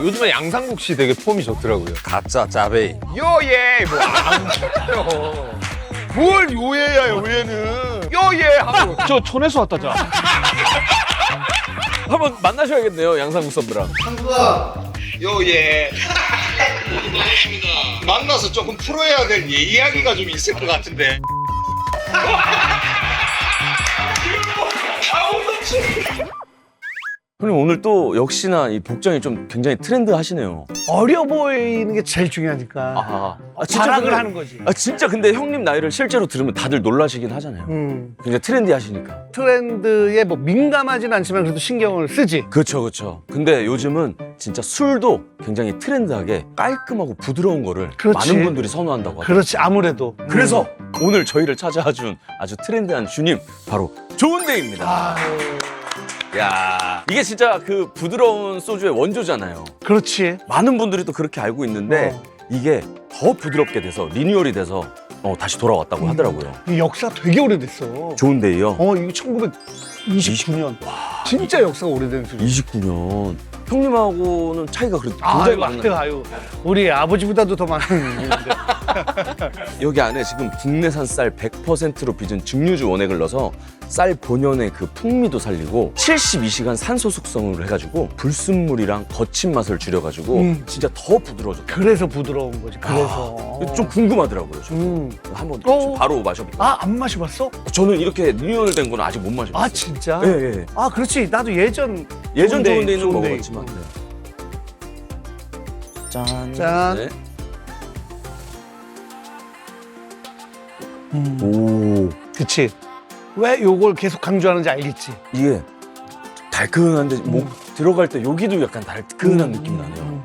요즘에 양상국 씨 되게 폼이 좋더라고요. 가짜 짜베이. 요예 뭐안 쳐요. 뭘 요예야 요예는. 요예 하고 저 촌에서 왔다 자. 한번 만나셔야겠네요, 양상국 선배랑. 상구가 요예 반갑습니다. 만나서 조금 풀어야 될 이야기가 좀 있을 것 같은데. 형님 오늘 또 역시나 이 복장이 좀 굉장히 트렌드 하시네요. 어려 보이는 게 제일 중요하니까. 진짜 자랑을 근데- 하는 거지. 진짜 근데 형님 나이를 실제로 들으면 다들 놀라시긴 하잖아요. 굉장히 트렌디 하시니까. 트렌드에 뭐 민감하진 않지만 그래도 신경을 쓰지. 그렇죠. 근데 요즘은 진짜 술도 굉장히 트렌드하게 깔끔하고 부드러운 거를 그렇지. 많은 분들이 선호한다고 하더라고요. 그렇지, 아무래도. 그래서 오늘 저희를 찾아준 아주 트렌드한 주님 바로 좋은데이입니다. 야, 이게 진짜 그 부드러운 소주의 원조잖아요. 그렇지. 많은 분들이 또 그렇게 알고 있는데 이게 더 부드럽게 돼서 리뉴얼이 돼서 다시 돌아왔다고 하더라고요. 이 역사 되게 오래됐어. 좋은데이요. 이거 1929년. 진짜 역사가 오래된 술이야. 29년. 형님하고는 차이가 그래도 굉장히 많아요. 아유. 우리 아버지보다도 더 많은 일인데. 여기 안에 지금 국내산 쌀 100%로 빚은 증류주 원액을 넣어서 쌀 본연의 그 풍미도 살리고 72시간 산소 숙성을 해가지고 불순물이랑 거친 맛을 줄여가지고 진짜 더 부드러워졌다. 그래서 부드러운 거지. 그래서. 좀 궁금하더라고요. 저는. 한번 바로 마셔볼게요. 안 마셔봤어? 저는 이렇게 리뉴얼된 건 아직 못 마셔봤어요. 진짜? 예. 그렇지. 나도 예전 좋은데이는 좋은데이. 먹어봤지만. 네. 짠. 짠. 네. 오, 그치. 왜 요걸 계속 강조하는지 알겠지? 이게 달큰한데 목 들어갈 때 여기도 약간 달큰한 느낌이 나네요.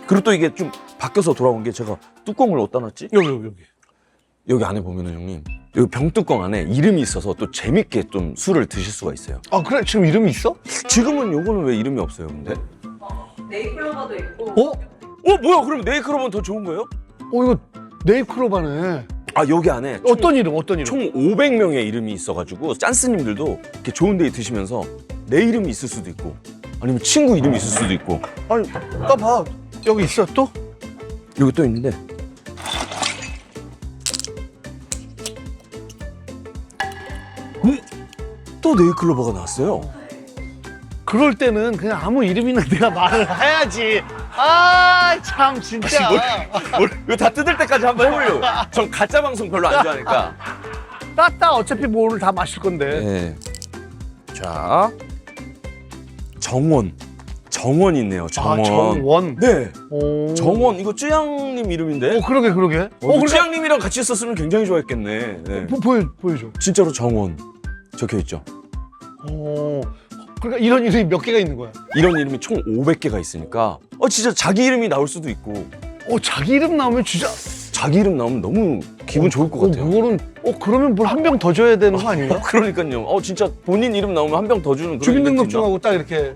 그리고 또 이게 좀 바뀌어서 돌아온 게 제가 뚜껑을 어디다 놨지? 여기. 여기 안에 보면은 형님 여기 병뚜껑 안에 이름이 있어서 또 재밌게 좀 술을 드실 수가 있어요. 그래? 지금 이름이 있어? 지금은 요거는 왜 이름이 없어요, 근데? 네이클로버도 있고 뭐야? 그럼 네이클로버는 더 좋은 거예요? 이거 네이클로바네. 여기 안에 어떤 이름? 총 500명의 이름이 있어가지고 짠스님들도 이렇게 좋은 데이 드시면서 내 이름이 있을 수도 있고 아니면 친구 이름이 있을 수도 있고. 아니, 봐. 여기 있어, 또? 여기 또 있는데 또 네이클로버가 나왔어요. 그럴 때는 그냥 아무 이름이나 내가 말을 해야지. 참, 진짜. 이거 다 뜯을 때까지 한번 해보려고. 전 가짜 방송 별로 안 좋아하니까. 따따 어차피 뭐를 다 마실 건데. 네. 자, 정원 있네요. 정원. 정원. 네. 오. 정원 이거 쯔양님 이름인데. 그러게. 쯔양님이랑 같이 있었으면 굉장히 좋아했겠네. 네. 보여줘. 진짜로 정원 적혀 있죠. 그러니까 이런 이름이 몇 개가 있는 거야. 이런 이름이 총 500개가 있으니까 진짜 자기 이름이 나올 수도 있고 자기 이름 나오면 진짜. 자기 이름 나오면 너무 기분 좋을 것 같아요. 그거는 그러면 뭘 한 병 더 줘야 되는 거 아닌가? 그러니까요. 진짜 본인 이름 나오면 한 병 더 주는 그런 주민등록증하고 딱 이렇게.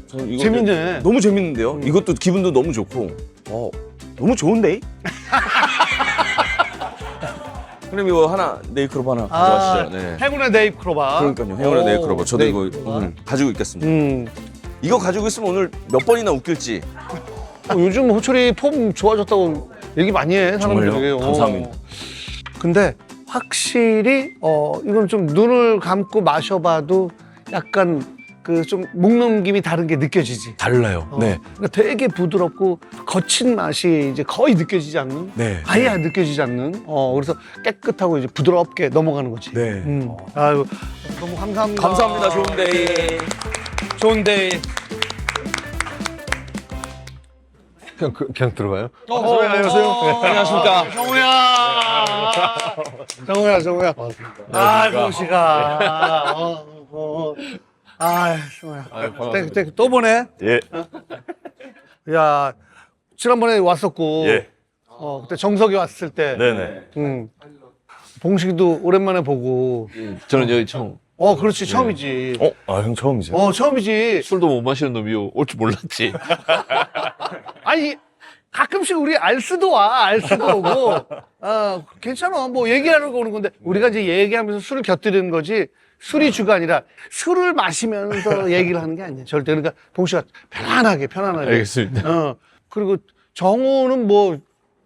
저는 이거 재밌네. 너무 재밌는데요. 이것도 기분도 너무 좋고. 너무 좋은데? 그럼 이거 하나 네이클로버 하나 가져가시죠. 네. 행운의 네이클로바. 그러니까요. 행운의 네이클로버. 저도 이거 네이클로바. 오늘 가지고 있겠습니다. 이거 가지고 있으면 오늘 몇 번이나 웃길지. 요즘 호철이 폼 좋아졌다고 얘기 많이 해, 사람들이. 정말요? 감사합니다. 근데 확실히 이건 좀 눈을 감고 마셔봐도 약간 그 좀 목 넘김이 다른 게 느껴지지. 달라요. 네. 그러니까 되게 부드럽고 거친 맛이 이제 거의 느껴지지 않는. 네. 아예 안 느껴지지 않는. 그래서 깨끗하고 이제 부드럽게 넘어가는 거지. 네. 아유, 너무 감사합니다. 감사합니다. 좋은데. 좋은데. 그냥 들어가요? 안녕하세요. 안녕하십니까. 정우야. 고시가. 정우야. 또 보네. 예. 야, 지난번에 왔었고. 예. 그때 정석이 왔을 때. 네네. 봉식이도 오랜만에 보고. 저는 여기 처음. 그렇지, 처음이지. 형 처음이세요? 처음이지. 술도 못 마시는 놈이 올 줄 몰랐지. 아니, 가끔씩 우리 알스도 와, 알스도 오고. 괜찮아. 뭐 얘기하려고 오는 건데, 우리가 이제 얘기하면서 술을 곁들이는 거지. 술이 주가 아니라 술을 마시면서 얘기를 하는 게 아니에요. 절대. 그러니까 봉씨가 편안하게. 알겠습니다. 그리고 정우는 뭐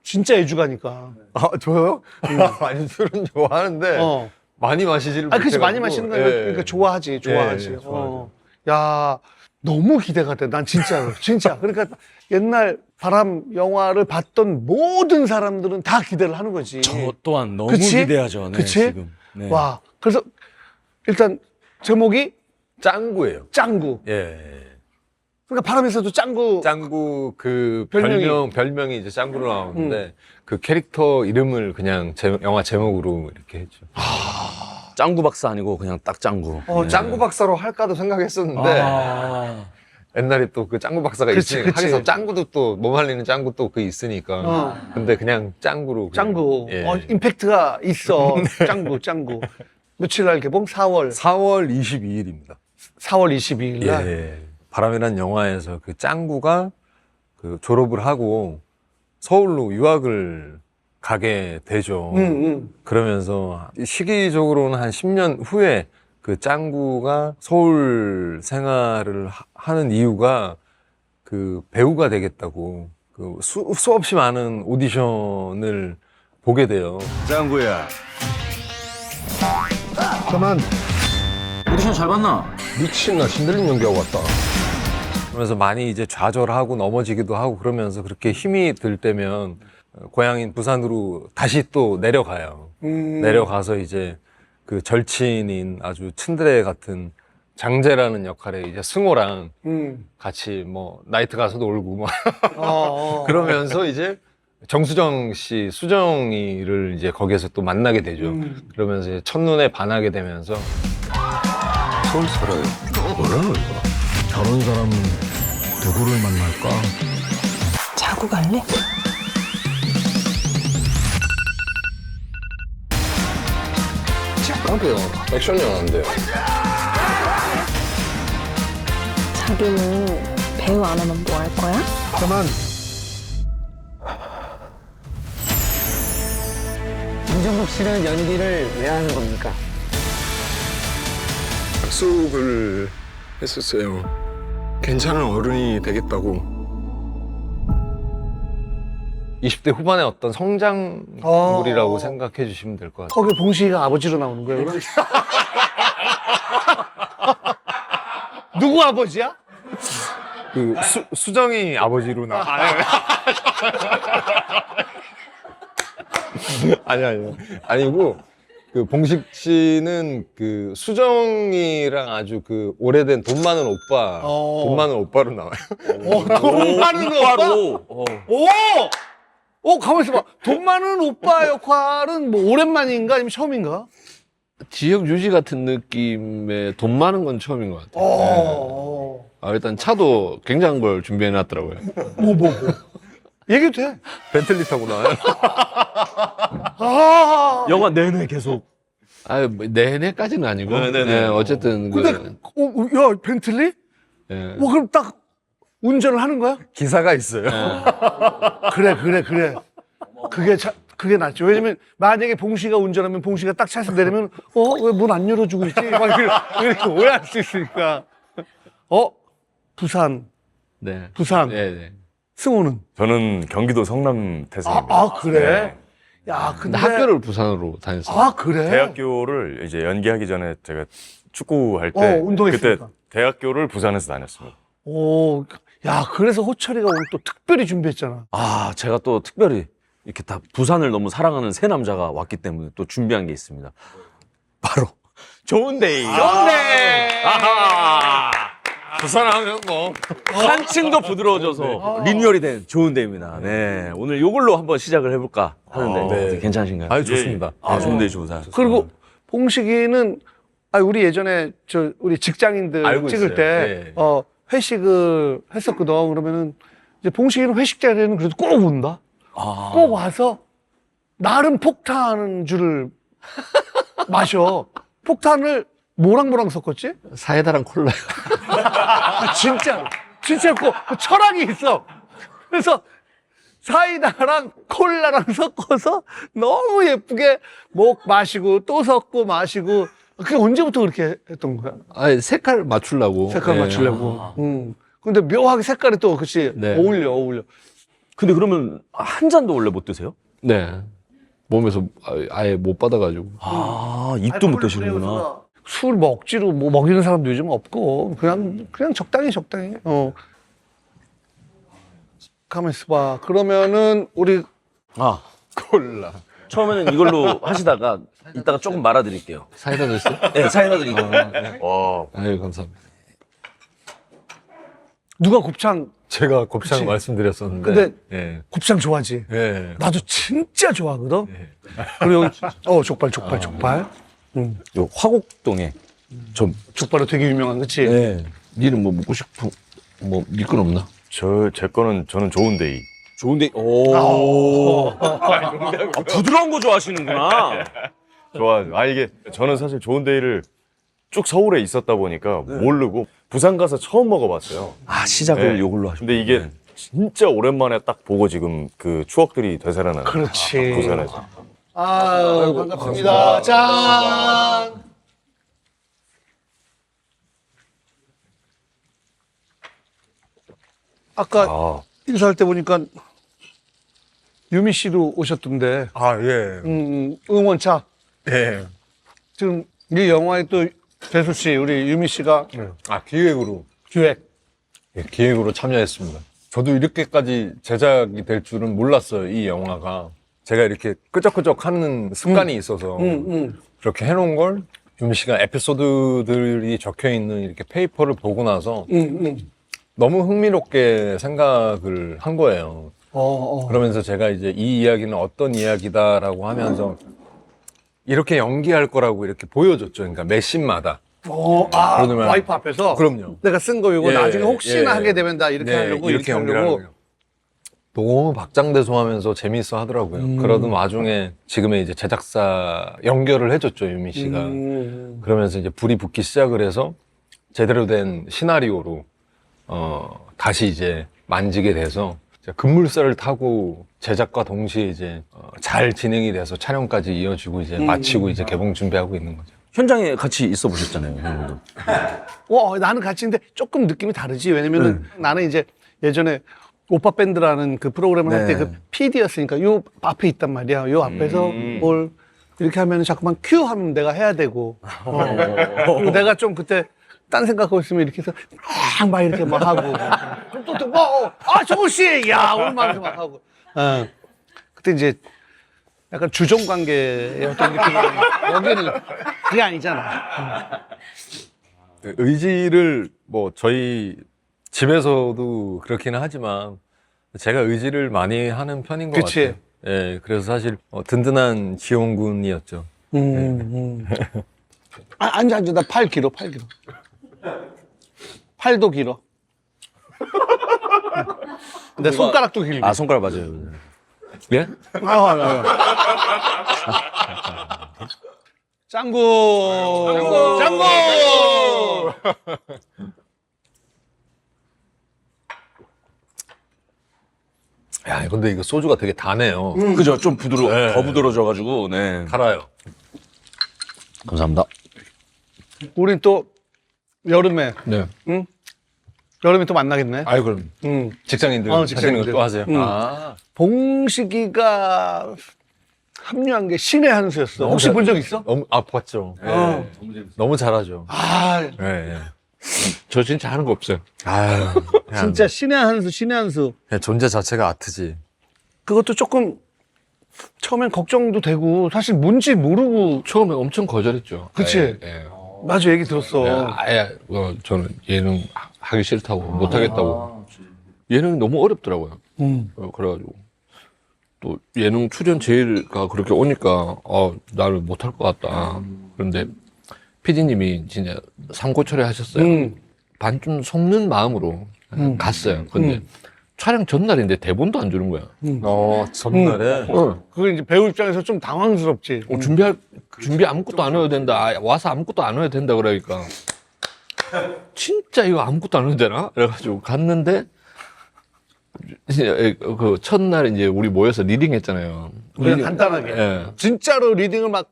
진짜 애주가니까. 아, 저요? 아니, 술은 좋아하는데 많이 마시지를 아, 그치, 못해가지고. 많이 마시는 거 그러니까 좋아하지. 예, 좋아하죠. 야, 너무 기대가 돼. 난 진짜로. 진짜. 그러니까 옛날 바람 영화를 봤던 모든 사람들은 다 기대를 하는 거지. 저 또한 너무 그치? 기대하죠. 네, 그치? 지금. 네. 와. 그래서 일단 제목이 짱구예요. 짱구. 예. 그러니까 바람에서도 짱구. 짱구 그 별명이. 별명이 이제 짱구로 나오는데 그 캐릭터 이름을 그냥 영화 제목으로 이렇게 했죠. 짱구 박사 아니고 그냥 딱 짱구. 네. 짱구 박사로 할까도 생각했었는데 아. 옛날에 또 그 짱구 박사가 그치, 있으니까 그치. 하기서 짱구도 또 몸 말리는 짱구 또 그 있으니까 근데 그냥 짱구로 그냥. 짱구. 예. 임팩트가 있어. 짱구. 며칠 날 개봉? 4월 22일입니다. 4월 22일 날. 예. 바람이란 영화에서 그 짱구가 그 졸업을 하고 서울로 유학을 가게 되죠. 그러면서 시기적으로는 한 10년 후에 그 짱구가 서울 생활을 하는 이유가 그 배우가 되겠다고 그 수없이 많은 오디션을 보게 돼요. 짱구야. 그만. 오디션 잘 봤나? 미친나 신들린 연기하고 왔다. 그러면서 많이 이제 좌절하고 넘어지기도 하고 그러면서 그렇게 힘이 들 때면 고향인 부산으로 다시 또 내려가요. 내려가서 이제 그 절친인 아주 츤드레 같은 장재라는 역할에 이제 승호랑 같이 뭐 나이트 가서 놀고 뭐 그러면서 이제 정수정 씨, 수정이를 이제 거기에서 또 만나게 되죠. 그러면서 이제 첫눈에 반하게 되면서 서울 살아요. 뭐라는 거야? 저런 사람은 누구를 만날까? 자고 갈래? 깜짝이야. 액션 영화인데. 자기는 배우 안 하면 뭐 할 거야? 그만. 이정국 씨는 연기를 왜 하는 겁니까? 약속을 했었어요. 괜찮은 어른이 되겠다고. 20대 후반의 어떤 성장물이라고 생각해 주시면 될 것 같아요. 거기 봉식이가 아버지로 나오는 거예요. 그럼? 누구 아버지야? 그 수정이 아버지로 아니. 아니고 그 봉식 씨는 그 수정이랑 아주 그 오래된 돈 많은 오빠, 돈 많은 오빠로 나와요. 돈 많은 오빠? 가만히 있어봐. 돈 많은 오빠 역할은 뭐 오랜만인가 아니면 처음인가? 지역 유지 같은 느낌의 돈 많은 건 처음인 것 같아요. 네. 일단 차도 굉장한 걸 준비해 놨더라고요. 뭐. 얘기도 돼. 벤틀리 타고 나와요. 영화 내내 계속. 뭐 내내까지는 아니고. 네네네. 네, 어쨌든. 근데, 야, 벤틀리? 네. 그럼 딱 운전을 하는 거야? 기사가 있어요. 그래. 그게 낫죠. 왜냐면 만약에 봉씨가 운전하면 봉씨가 딱 차에서 내리면 왜 문 안 열어주고 있지? 막 이렇게 오해할 수 있으니까. 부산. 네. 네. 승호는? 저는 경기도 성남 태생입니다. 아, 그래? 야, 근데. 근데 학교를 부산으로 다녔어요. 아, 그래? 대학교를 이제 연기하기 전에 제가 축구할 때 운동했으니까. 그때 대학교를 부산에서 다녔습니다. 야, 그래서 호철이가 오늘 또 특별히 준비했잖아. 제가 또 특별히 이렇게 다 부산을 너무 사랑하는 세 남자가 왔기 때문에 또 준비한 게 있습니다. 바로 좋은데이. 아하. 부산하면 뭐. 한층 더 부드러워져서 리뉴얼이 된 좋은데이입니다. 네, 오늘 이걸로 한번 시작을 해볼까 하는데 네. 괜찮으신가요? 아유, 좋습니다. 좋은데이 좋다. 그리고 봉식이는 우리 예전에 우리 직장인들 알고 찍을 있어요. 때 네. 회식을 했었거든. 그러면은 이제 봉식이는 회식 자리에는 그래도 꼭 온다. 꼭 와서 나름 폭탄주를 마셔. 폭탄을 뭐랑 섞었지? 사이다랑 콜라요. 진짜 그 철학이 있어. 그래서 사이다랑 콜라랑 섞어서 너무 예쁘게 마시고 또 섞고 마시고 그게 언제부터 그렇게 했던 거야? 아예 색깔 맞추려고. 색깔 예. 맞추려고. 근데 묘하게 색깔이 또 그치 네. 어울려. 근데 그러면 한 잔도 원래 못 드세요? 네. 몸에서 아예 못 받아가지고. 아, 입도 못 드시는구나. 술 뭐 억지로 뭐 먹이는 사람도 요즘 없고 그냥 적당히. 가만 있어봐. 그러면은 우리 아, 콜라. 처음에는 이걸로 하시다가 이따가 조금 말아드릴게요. 사이다 됐어요? 네, 사이다 드릴게요. 와, 아유, 감사합니다. 누가 곱창 제가 곱창 그치. 말씀드렸었는데. 근데 예. 곱창 좋아하지? 예. 나도 진짜 좋아하거든. 그리고 족발. 요 화곡동에 좀 족발은 되게 유명한 그치? 네. 니는 뭐 먹고 싶은 니건 없나? 제 거는 저는 좋은데이. 좋은데 오. 부드러운 거 좋아하시는구나. 좋아요. 아 이게 저는 사실 좋은데이를 쭉 서울에 있었다 보니까 모르고 부산 가서 처음 먹어봤어요. 아, 시작을 네. 요걸로 하시고. 근데 이게 진짜 오랜만에 딱 보고 지금 그 추억들이 되살아나는. 그렇지. 부산에서. 아유, 반갑습니다. 짠! 아까 아, 인사할 때 보니까 유미 씨도 오셨던데, 아, 예. 응원차. 예. 지금 이 영화에 또 대수 씨, 우리 유미 씨가 아, 기획으로. 기획. 예, 기획으로 참여했습니다. 저도 이렇게까지 제작이 될 줄은 몰랐어요, 이 영화가. 제가 이렇게 끄적끄적 하는 습관이 있어서 그렇게 해놓은 걸 유미 씨가 에피소드들이 적혀 있는 이렇게 페이퍼를 보고 나서 너무 흥미롭게 생각을 한 거예요. 그러면서 제가 이제 이 이야기는 어떤 이야기다라고 하면서 이렇게 연기할 거라고 이렇게 보여줬죠. 그러니까 매 씬마다. 그러면- 와이프 앞에서? 그럼요. 내가 쓴 거 이거 예, 나중에 혹시나 예. 하게 되면 나 이렇게 네, 하려고, 이렇게 연기를 하려고. 하려고. 너무 박장대소하면서 재미있어 하더라고요. 그러던 와중에 지금의 이제 제작사 연결을 해줬죠, 유미 씨가. 그러면서 이제 불이 붙기 시작을 해서 제대로 된 시나리오로, 다시 이제 만지게 돼서 이제 급물살을 타고 제작과 동시에 이제 잘 진행이 돼서 촬영까지 이어지고 이제 마치고 이제 개봉 준비하고 있는 거죠. 현장에 같이 있어 보셨잖아요. 형님도. 나는 같이 있는데 조금 느낌이 다르지. 왜냐면은 나는 이제 예전에 오빠 밴드라는 그 프로그램을 할 때 그 PD였으니까 요 앞에 있단 말이야. 요 앞에서 뭘 이렇게 하면 자꾸만 큐 하면 내가 해야 되고. 그리고 내가 좀 그때 딴 생각하고 있으면 이렇게 해서 막 이렇게 막 하고. 그럼 또 정우 씨! 야! 오랜만에 막 하고. 그때 이제 약간 주종 관계의 어떤 느낌이 여기는 그게 아니잖아. 의지를 뭐 저희 집에서도 그렇기는 하지만 제가 의지를 많이 하는 편인 것 그치. 같아요. 예, 그래서 사실 든든한 지원군이었죠. 앉아. 나 팔 길어. 팔도 길어. 근데 손가락도 길고. 아, 손가락 맞아요. 예? 짱구! 야, 근데 이거 소주가 되게 다네요. 그죠? 좀 네. 더 부드러워져가지고, 네. 달아요. 감사합니다. 우린 또 여름에, 네. 여름에 또 만나겠네. 아유, 그럼. 직장인들 하시는 직장인들. 거 또 하세요. 봉식이가 합류한 게 신의 한 수였어. 혹시 본 적 있어? 너무 봤죠. 너무 잘하죠. 예, 예. 저 진짜 하는 거 없어요. 아유, 진짜 신의 한 수. 그냥 존재 자체가 아트지. 그것도 조금 처음엔 걱정도 되고 사실 뭔지 모르고. 처음에 엄청 거절했죠. 그치? 예. 맞아, 얘기 들었어. 아예 저는 예능 하기 싫다고 못 하겠다고. 예능이 너무 어렵더라고요. 그래가지고 또 예능 출연 제의가 그렇게 오니까 나를 못 할 것 같다. 그런데 PD님이 진짜 삼고초려 하셨어요. 반쯤 속는 마음으로 갔어요. 근데 촬영 전날인데 대본도 안 주는 거야. 전날에. 그게 이제 배우 입장에서 좀 당황스럽지. 준비 아무것도 안 해야 된다. 와서 아무것도 안 해야 된다 그러니까 진짜 이거 아무것도 안 해도 되나? 그래가지고 갔는데 이제 그 첫날 이제 우리 모여서 리딩 했잖아요. 그냥 간단하게. 예. 진짜로 리딩을 막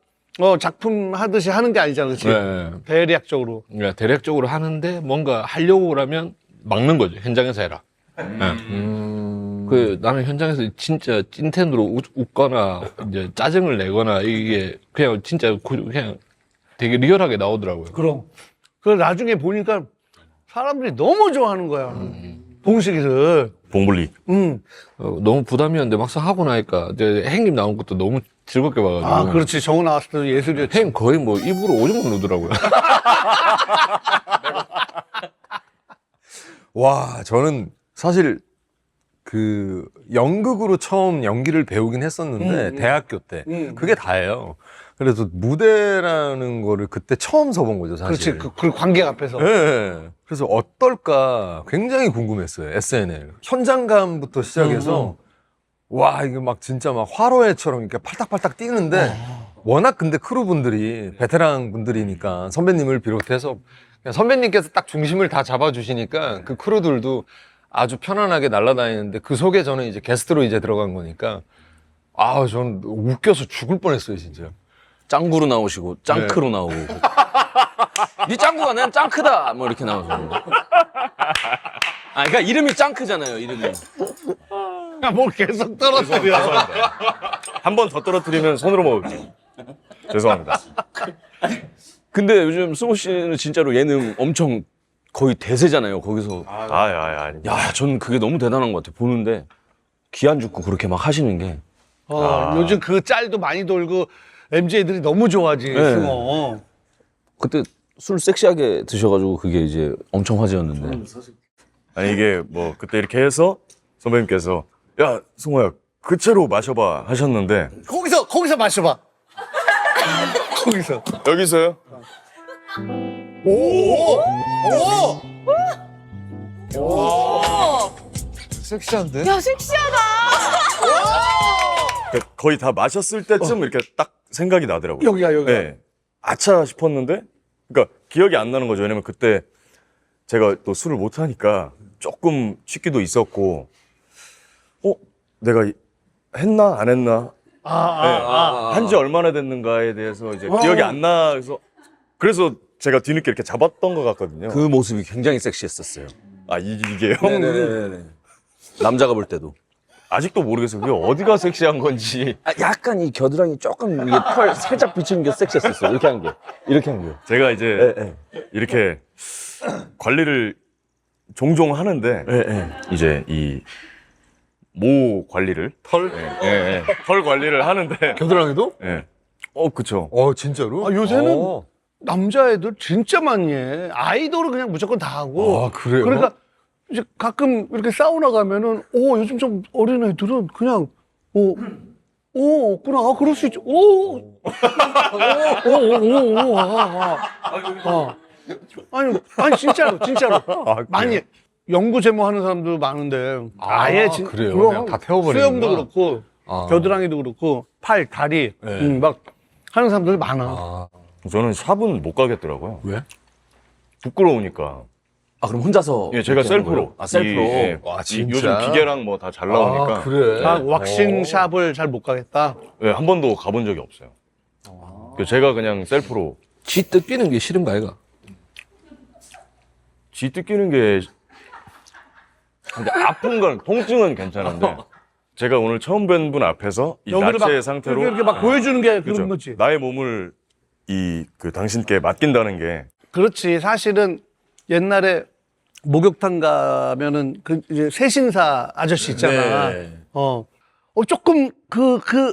작품 하듯이 하는 게 아니잖아, 그렇지? 네. 대략적으로. 그러니까 대략적으로 하는데 뭔가 하려고 그러면 막는 거죠. 현장에서 해라. 네. 그 나는 현장에서 진짜 찐텐으로 웃거나 이제 짜증을 내거나 이게 그냥 진짜 그냥 되게 리얼하게 나오더라고요. 그럼. 그 나중에 보니까 사람들이 너무 좋아하는 거야. 봉식이를. 봉블리. 너무 부담이었는데 막상 하고 나니까 이제 행님 나온 것도 너무 즐겁게 봐가지고. 아, 그렇지. 정우 나왔을 때도 예술이었지. 행님 거의 뭐 입으로 오줌을 누더라고요. 와, 저는 사실 그 연극으로 처음 연기를 배우긴 했었는데 대학교 때 그게 다예요. 그래서 무대라는 거를 그때 처음 서본 거죠, 사실. 그렇지. 그 관객 앞에서. 예. 그래서 어떨까 굉장히 궁금했어요. SNL 현장감부터 시작해서 와 이게 막 진짜 막 화로회처럼 이렇게 팔딱팔딱 뛰는데 워낙 근데 크루분들이 베테랑 분들이니까 선배님을 비롯해서 그냥 선배님께서 딱 중심을 다 잡아주시니까 그 크루들도 아주 편안하게 날아다니는데 그 속에 저는 이제 게스트로 이제 들어간 거니까 아 저는 웃겨서 죽을 뻔했어요 진짜. 짱구로 나오시고 짱크로 나오고. 네 짱구가 난 짱크다. 뭐 이렇게 나오죠. 아, 그러니까 이름이 짱크잖아요. 이름이. 뭐 계속 떨어뜨려. 한 번 더 떨어뜨리면 손으로 먹을게요. 죄송합니다. 근데 요즘 승호 씨는 진짜로 예능 엄청 거의 대세잖아요. 거기서. 아니. 야, 전 그게 너무 대단한 것 같아요. 보는데 기안 죽고 그렇게 막 하시는 게. 요즘 그 짤도 많이 돌고 MZ들이 너무 좋아하지. 네. 승호. 그때 술 섹시하게 드셔가지고 그게 이제 엄청 화제였는데. 아니 이게 뭐 그때 이렇게 해서 선배님께서 야 승호야 그 채로 마셔봐 하셨는데 거기서 마셔봐. 거기서. 여기서요? 섹시한데? 야, 섹시하다. 그러니까 거의 다 마셨을 때쯤 이렇게 딱 생각이 나더라고요. 여기야. 네. 아차 싶었는데, 그러니까 기억이 안 나는 거죠. 왜냐면 그때 제가 또 술을 못 하니까 조금 취기도 있었고, 내가 했나 안 했나, 한지 얼마나 됐는가에 대해서 이제 기억이 안 나서 그래서 제가 뒤늦게 이렇게 잡았던 것 같거든요. 그 모습이 굉장히 섹시했었어요. 이게요? 네네네. 남자가 볼 때도. 아직도 모르겠어요. 그게 어디가 섹시한 건지. 약간 이 겨드랑이 조금 이게 펄 살짝 비치는 게 섹시했었어요. 이렇게 한 게. 이렇게 한 게. 제가 이제 네. 이렇게 관리를 종종 하는데 이제 이 모 관리를 털 관리를 하는데 겨드랑이도? 그쵸. 진짜로? 요새는 남자애들 진짜 많이 해. 아이돌은 그냥 무조건 다 하고. 아, 그래요? 그러니까 이제 가끔 이렇게 사우나 가면은 요즘 좀 어린 애들은 그냥 없구나. 그럴 수 있죠. 아니 진짜로 많이 해. 연구 제모 하는 사람도 많은데 그래요? 그럼 그냥 다 태워버리는구나. 수염도 그렇고 겨드랑이도 그렇고 팔, 다리 막 하는 사람들이 많아. 저는 샵은 못 가겠더라고요. 왜? 부끄러우니까. 그럼 혼자서. 예, 제가 이렇게 하는 셀프로. 거예요? 셀프로. 와, 이 진짜? 요즘 기계랑 뭐 다 잘 나오니까. 그래? 왁싱 샵을 잘 못 가겠다. 한 번도 가본 적이 없어요. 제가 그냥 셀프로. 쥐 뜯기는 게 싫은가 이가? 쥐 뜯기는 게 근데 아픈 건 통증은 괜찮은데 제가 오늘 처음 뵌 분 앞에서 이 나체 상태로 이렇게 막 보여주는 게 그죠? 그런 거지. 나의 몸을 당신께 맡긴다는 게 그렇지. 사실은 옛날에 목욕탕 가면은 그 이제 세신사 아저씨 있잖아. 조금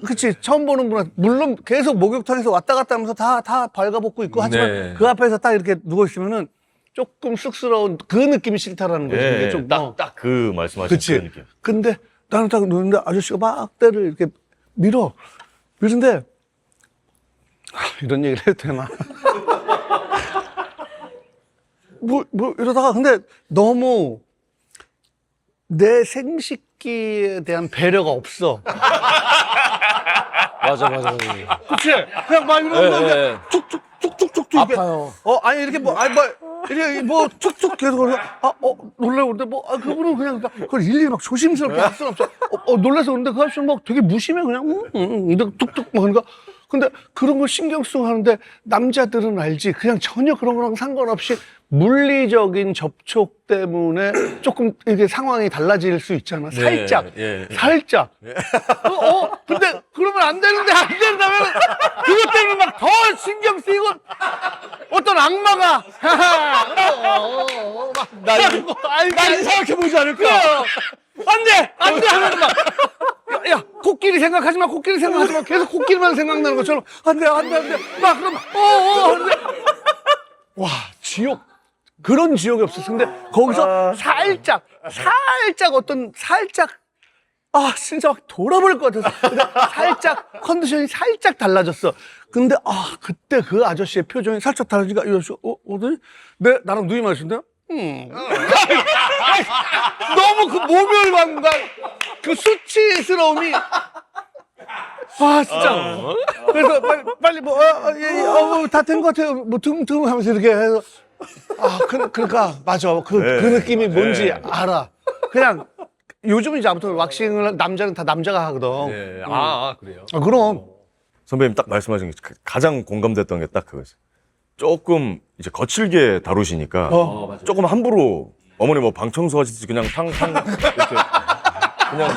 그치. 처음 보는 분은 물론 계속 목욕탕에서 왔다 갔다 하면서 다 발가벗고 있고 하지만 그 앞에서 딱 이렇게 누워 있으면은 조금 쑥스러운 그 느낌이 싫다라는 거지. 그게 좀 딱 그 말씀하신 그치. 그 느낌. 근데 나는 딱 누는데 아저씨가 막 때를 이렇게 미는데 이런 얘기를 해도 되나? 뭐 이러다가 근데 너무 내 생식기에 대한 배려가 없어. 맞아. 그치? 그냥 막 이러는데 툭툭툭툭툭 이렇게. 아파요. 아니 이렇게 이렇게 툭툭 계속 그래서 놀래고 그런데 그분은 그냥 그걸 일일이 막 조심스럽게 할 수는 없어. 놀라서 그런데 그 아저씨는 막 되게 무심해 그냥 이렇게 툭툭 막 그러니까 근데 그런 걸 신경 쓰고 하는데 남자들은 알지. 그냥 전혀 그런 거랑 상관없이 물리적인 접촉 때문에 조금 이게 상황이 달라질 수 있잖아. 살짝. 살짝. 근데 그러면 안 되는데 안 된다면 그것 때문에 막 더 신경 쓰이고 어떤 악마가 날 이상하게 보지 않을까? 안 돼! 하면 막 야, 코끼리 생각하지 마, 코끼리 생각하지 마. 계속 코끼리만 생각나는 것처럼 안 돼. 막 그러면 안 돼. 와, 지옥. 그런 지옥이 없었어. 근데 거기서 살짝 진짜 막 돌아버릴 것 같아서 살짝 컨디션이 살짝 달라졌어. 근데 그때 그 아저씨의 표정이 살짝 달라지니까 이 아저씨 어디? 나랑 눈이 마주친다? 너무 그 모멸감과 그 수치스러움이 진짜. 그래서 빨리 다 된 것 같아요. 뭐 등 하면서 이렇게 해서 그러니까 맞아. 그 느낌이 뭔지 알아. 그냥 요즘은 이제 아무튼 왁싱을 남자는 다 남자가 하거든. 그래요? 그럼. 선배님 딱 말씀하신 게 가장 공감됐던 게 딱 그거였어요. 조금 이제 거칠게 다루시니까 조금 함부로 어머니 뭐 방 청소하시듯이 그냥 탕탕 이렇게 그냥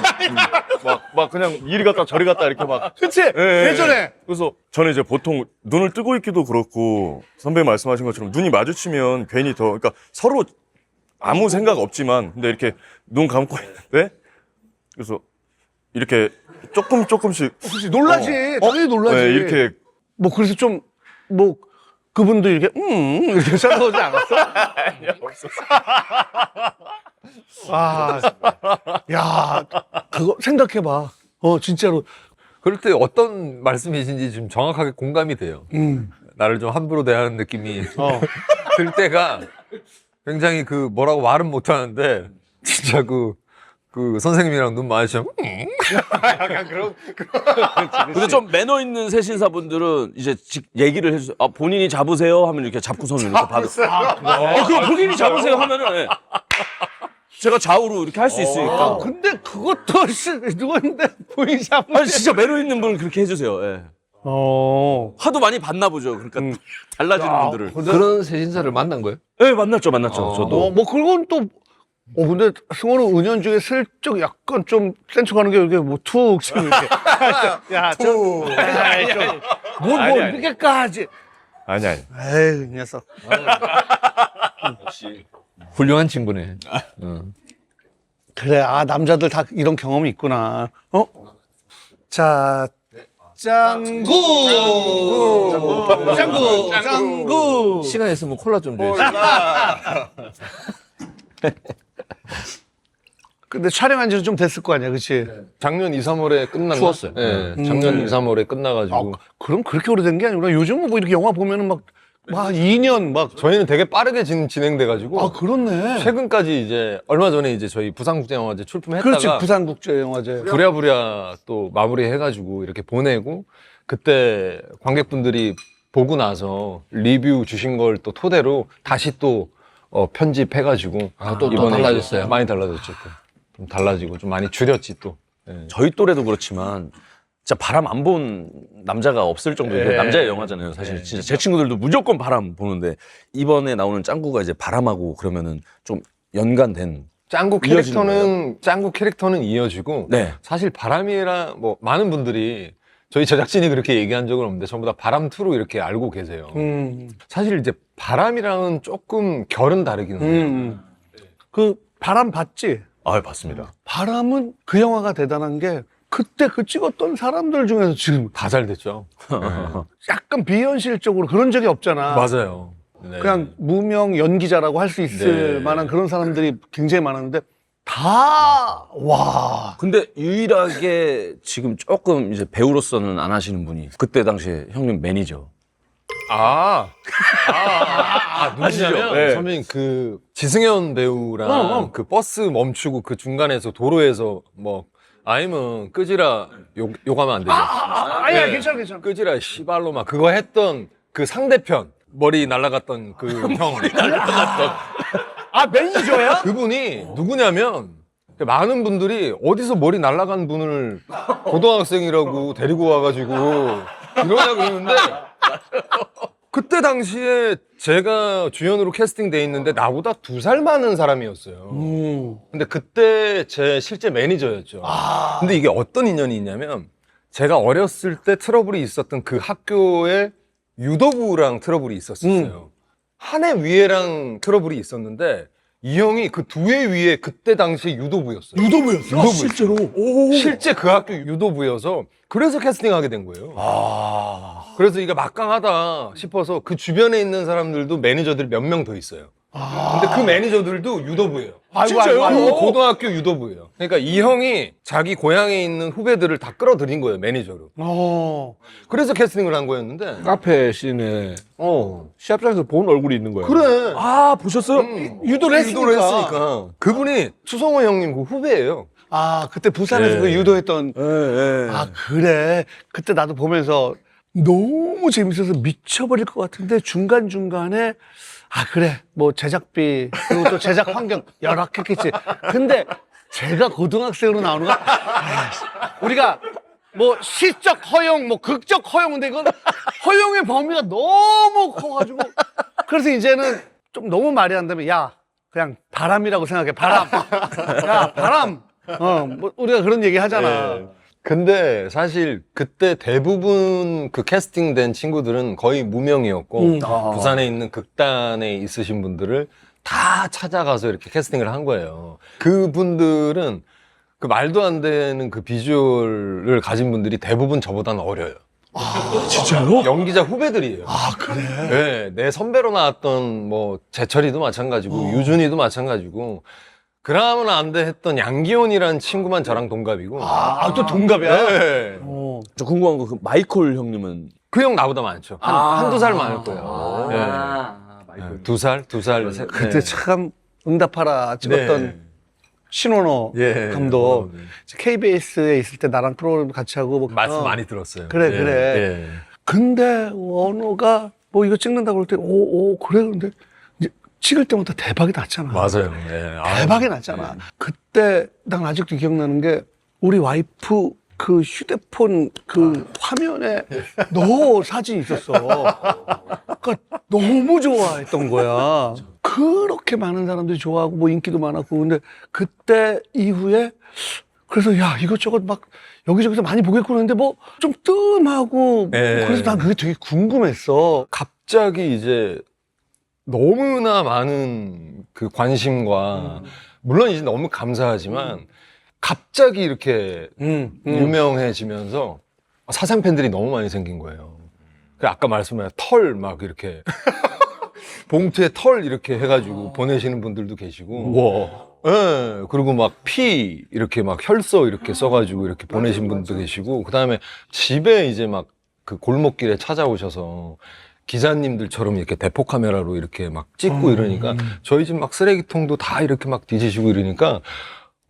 막 그냥 이리 갔다 저리 갔다 이렇게 막. 그치? 예전에. 그래서 저는 이제 보통 눈을 뜨고 있기도 그렇고 선배님 말씀하신 것처럼 눈이 마주치면 괜히 더 그러니까 서로 아무 생각 없지만 근데 이렇게 눈 감고 있는데 그래서 이렇게 조금씩 그치, 놀라지. 당연히 놀라지. 네, 이렇게 뭐 그래서 좀 뭐 그분도 이렇게 이렇게 쳐다보지 않았어? 야, 그거 생각해봐. 진짜로. 그럴 때 어떤 말씀이신지 지금 정확하게 공감이 돼요. 나를 좀 함부로 대하는 느낌이 들 때가 굉장히 그 뭐라고 말은 못 하는데 진짜 그 선생님이랑 눈 마주치면 약간 그런. 근데 좀 매너 있는 세신사분들은 이제 얘기를 해주세요. 본인이 잡으세요 하면 이렇게 잡고서는 이렇게 받으세요. 그럼 본인이 잡으세요 하면은 제가 좌우로 이렇게 할 수 있으니까. 근데 그것도 누구인데 본인이 잡는. 아니 진짜 매너 있는 분은 그렇게 해주세요. 예. 하도 많이 봤나 보죠. 그러니까 달라지는 분들을. 그런 세신사를 만난 거예요? 네, 만났죠. 저도. 뭐 그건 또. 근데 승호는 은연중에 슬쩍 약간 좀 센 척하는 게 이렇게 뭐 툭 치고 이렇게. 야, 툭. 뭐 이렇게까지. 아니. 에이, 이 녀석. 훌륭한 친구네. 그래, 남자들 다 이런 경험이 있구나. 자, 짱구. 시간 있으면 콜라 좀 줘요. 근데 촬영한 지는 좀 됐을 거 아니야, 그치? 작년 2, 3월에 끝났나? 추웠어요. 네, 작년 2, 3월에 끝나가지고. 그럼 그렇게 오래된 게 아니구나. 요즘은 뭐 이렇게 영화 보면은 막 2년 막. 저희는 되게 빠르게 진행돼가지고. 그렇네. 최근까지 이제 얼마 전에 이제 저희 부산국제영화제 출품했다가. 그렇지, 부산국제영화제. 부랴부랴 또 마무리해가지고 이렇게 보내고 그때 관객분들이 보고 나서 리뷰 주신 걸 또 토대로 다시 또 편집해가지고 또 달라졌어요? 많이 달라졌죠. 또. 좀 달라지고 좀 많이 줄였지 또. 네. 저희 또래도 그렇지만 진짜 바람 안 본 남자가 없을 정도로 남자의 영화잖아요. 사실 진짜 제 친구들도 무조건 바람 보는데 이번에 나오는 짱구가 이제 바람하고 그러면은 좀 연관된 짱구 이어지는 캐릭터는 이어지고 네. 사실 바람이라 뭐 많은 분들이 저희 제작진이 그렇게 얘기한 적은 없는데 전부 다 바람2로 이렇게 알고 계세요. 사실 이제 바람이랑은 조금 결은 다르긴 해요. 그 바람 봤지? 봤습니다. 바람은 그 영화가 대단한 게 그때 그 찍었던 사람들 중에서 지금 다 잘 됐죠. 약간 비현실적으로 그런 적이 없잖아. 맞아요. 네. 그냥 무명 연기자라고 할 수 있을 네. 만한 그런 사람들이 굉장히 많았는데 와. 근데 유일하게 지금 조금 이제 배우로서는 안 하시는 분이 그때 당시에 형님 매니저. 누구냐면 네. 선배님 그 지승현 배우랑 그 버스 멈추고 그 중간에서 도로에서 뭐 아니면 끄지라 욕하면 안 되죠. 아니야, 괜찮아. 끄지라 씨발로 막 그거 했던 그 상대편 머리 날라갔던 그 형. 매니저야? 그분이 누구냐면 많은 분들이 어디서 머리 날라간 분을 고등학생이라고 데리고 와가지고 이러냐 그러는데 그때 당시에 제가 주연으로 캐스팅돼 있는데 나보다 2살 많은 사람이었어요. 근데 그때 제 실제 매니저였죠. 근데 이게 어떤 인연이 있냐면 제가 어렸을 때 트러블이 있었던 그 학교에 유도부랑 트러블이 있었어요. 한 해 위에랑 트러블이 있었는데 이 형이 그 2회 위에 그때 당시 유도부였어요. 유도부였어? 실제로? 오. 실제 그 학교 유도부여서 그래서 캐스팅하게 된 거예요. 그래서 이게 막강하다 싶어서 그 주변에 있는 사람들도 매니저들이 몇 명 더 있어요. 근데 그 매니저들도 유도부예요. 진짜요? 그 고등학교 유도부예요. 그러니까 이 형이 자기 고향에 있는 후배들을 다 끌어들인 거예요, 매니저로. 그래서 캐스팅을 한 거였는데. 카페 씬에 시합장에서 본 얼굴이 있는 거예요. 그래. 아, 보셨어요? 유도를 했으니까. 그분이 추성호 형님 그 후배예요. 아, 그때 부산에서 네. 그 유도했던. 예. 아, 그래. 그때 나도 보면서 너무 재밌어서 미쳐버릴 것 같은데 중간중간에 아, 그래. 뭐 제작비, 그리고 또 제작 환경 열악했겠지. 근데 제가 고등학생으로 나오는 거 우리가 뭐 시적 허용, 뭐 극적 허용인데 이건 허용의 범위가 너무 커가지고 그래서 이제는 좀 너무 말이 안 되면 야, 그냥 바람이라고 생각해. 바람. 야, 바람. 뭐 우리가 그런 얘기 하잖아. 근데 사실 그때 대부분 그 캐스팅된 친구들은 거의 무명이었고 부산에 있는 극단에 있으신 분들을 다 찾아가서 이렇게 캐스팅을 한 거예요. 그분들은 그 말도 안 되는 그 비주얼을 가진 분들이 대부분 저보다는 어려요. 진짜요? 연기자 후배들이에요. 아, 그래? 네, 내 선배로 나왔던 뭐 재철이도 마찬가지고 유준이도 마찬가지고 그러면 안 돼 했던 양기훈이라는 친구만 저랑 동갑이고. 또 동갑이야? 네. 저 궁금한 거 그 마이콜 형님은 그 형 나보다 많죠. 한두 살 많을 거예요. 네. 2살, 2살, 셋. 그때 참 응답하라 찍었던 네. 신원호 예. 감독. 네. KBS에 있을 때 나랑 프로그램 같이 하고. 뭐, 말씀 많이 들었어요. 그래, 예, 그래. 예. 근데 원호가 뭐 이거 찍는다고 그럴 때, 그래. 근데 이제 찍을 때마다 대박이 났잖아. 맞아요. 예. 대박이 났잖아. 그때 난 아직도 기억나는 게 우리 와이프 그 휴대폰 그 화면에 너 사진이 있었어. 그러니까 너무 좋아했던 거야. 그렇게 많은 사람들이 좋아하고 뭐 인기도 많았고. 근데 그때 이후에 그래서 야, 이것저것 막 여기저기서 많이 보겠구나 했는데 뭐 좀 뜸하고 예. 그래서 난 그게 되게 궁금했어. 갑자기 이제 너무나 많은 그 관심과 물론 이제 너무 감사하지만 갑자기 이렇게 유명해지면서 사생 팬들이 너무 많이 생긴 거예요. 그 아까 말씀하신 털 막 이렇게 봉투에 털 이렇게 해가지고 보내시는 분들도 계시고, 예, 그리고 막 피 이렇게 막 혈서 이렇게 써가지고 이렇게 보내신 분도 계시고, 그 다음에 집에 이제 막 그 골목길에 찾아오셔서 기자님들처럼 이렇게 대포 카메라로 이렇게 막 찍고 이러니까 저희 집 막 쓰레기통도 다 이렇게 막 뒤지시고 이러니까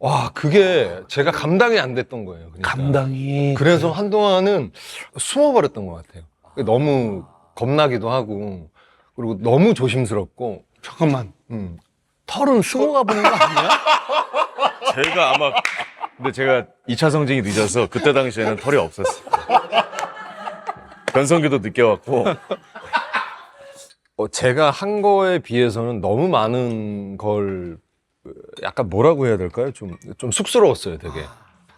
와, 그게 제가 감당이 안 됐던 거예요. 그러니까. 감당이. 그래서 한동안은 숨어버렸던 것 같아요. 너무 겁나기도 하고 그리고 너무 조심스럽고. 잠깐만. 털은 승호가 보는 거 아니야? 제가 아마 근데 제가 2차 성징이 늦어서 그때 당시에는 털이 없었어요. 변성기도 늦게 왔고 제가 한 거에 비해서는 너무 많은 걸 약간 뭐라고 해야 될까요? 좀 쑥스러웠어요, 되게.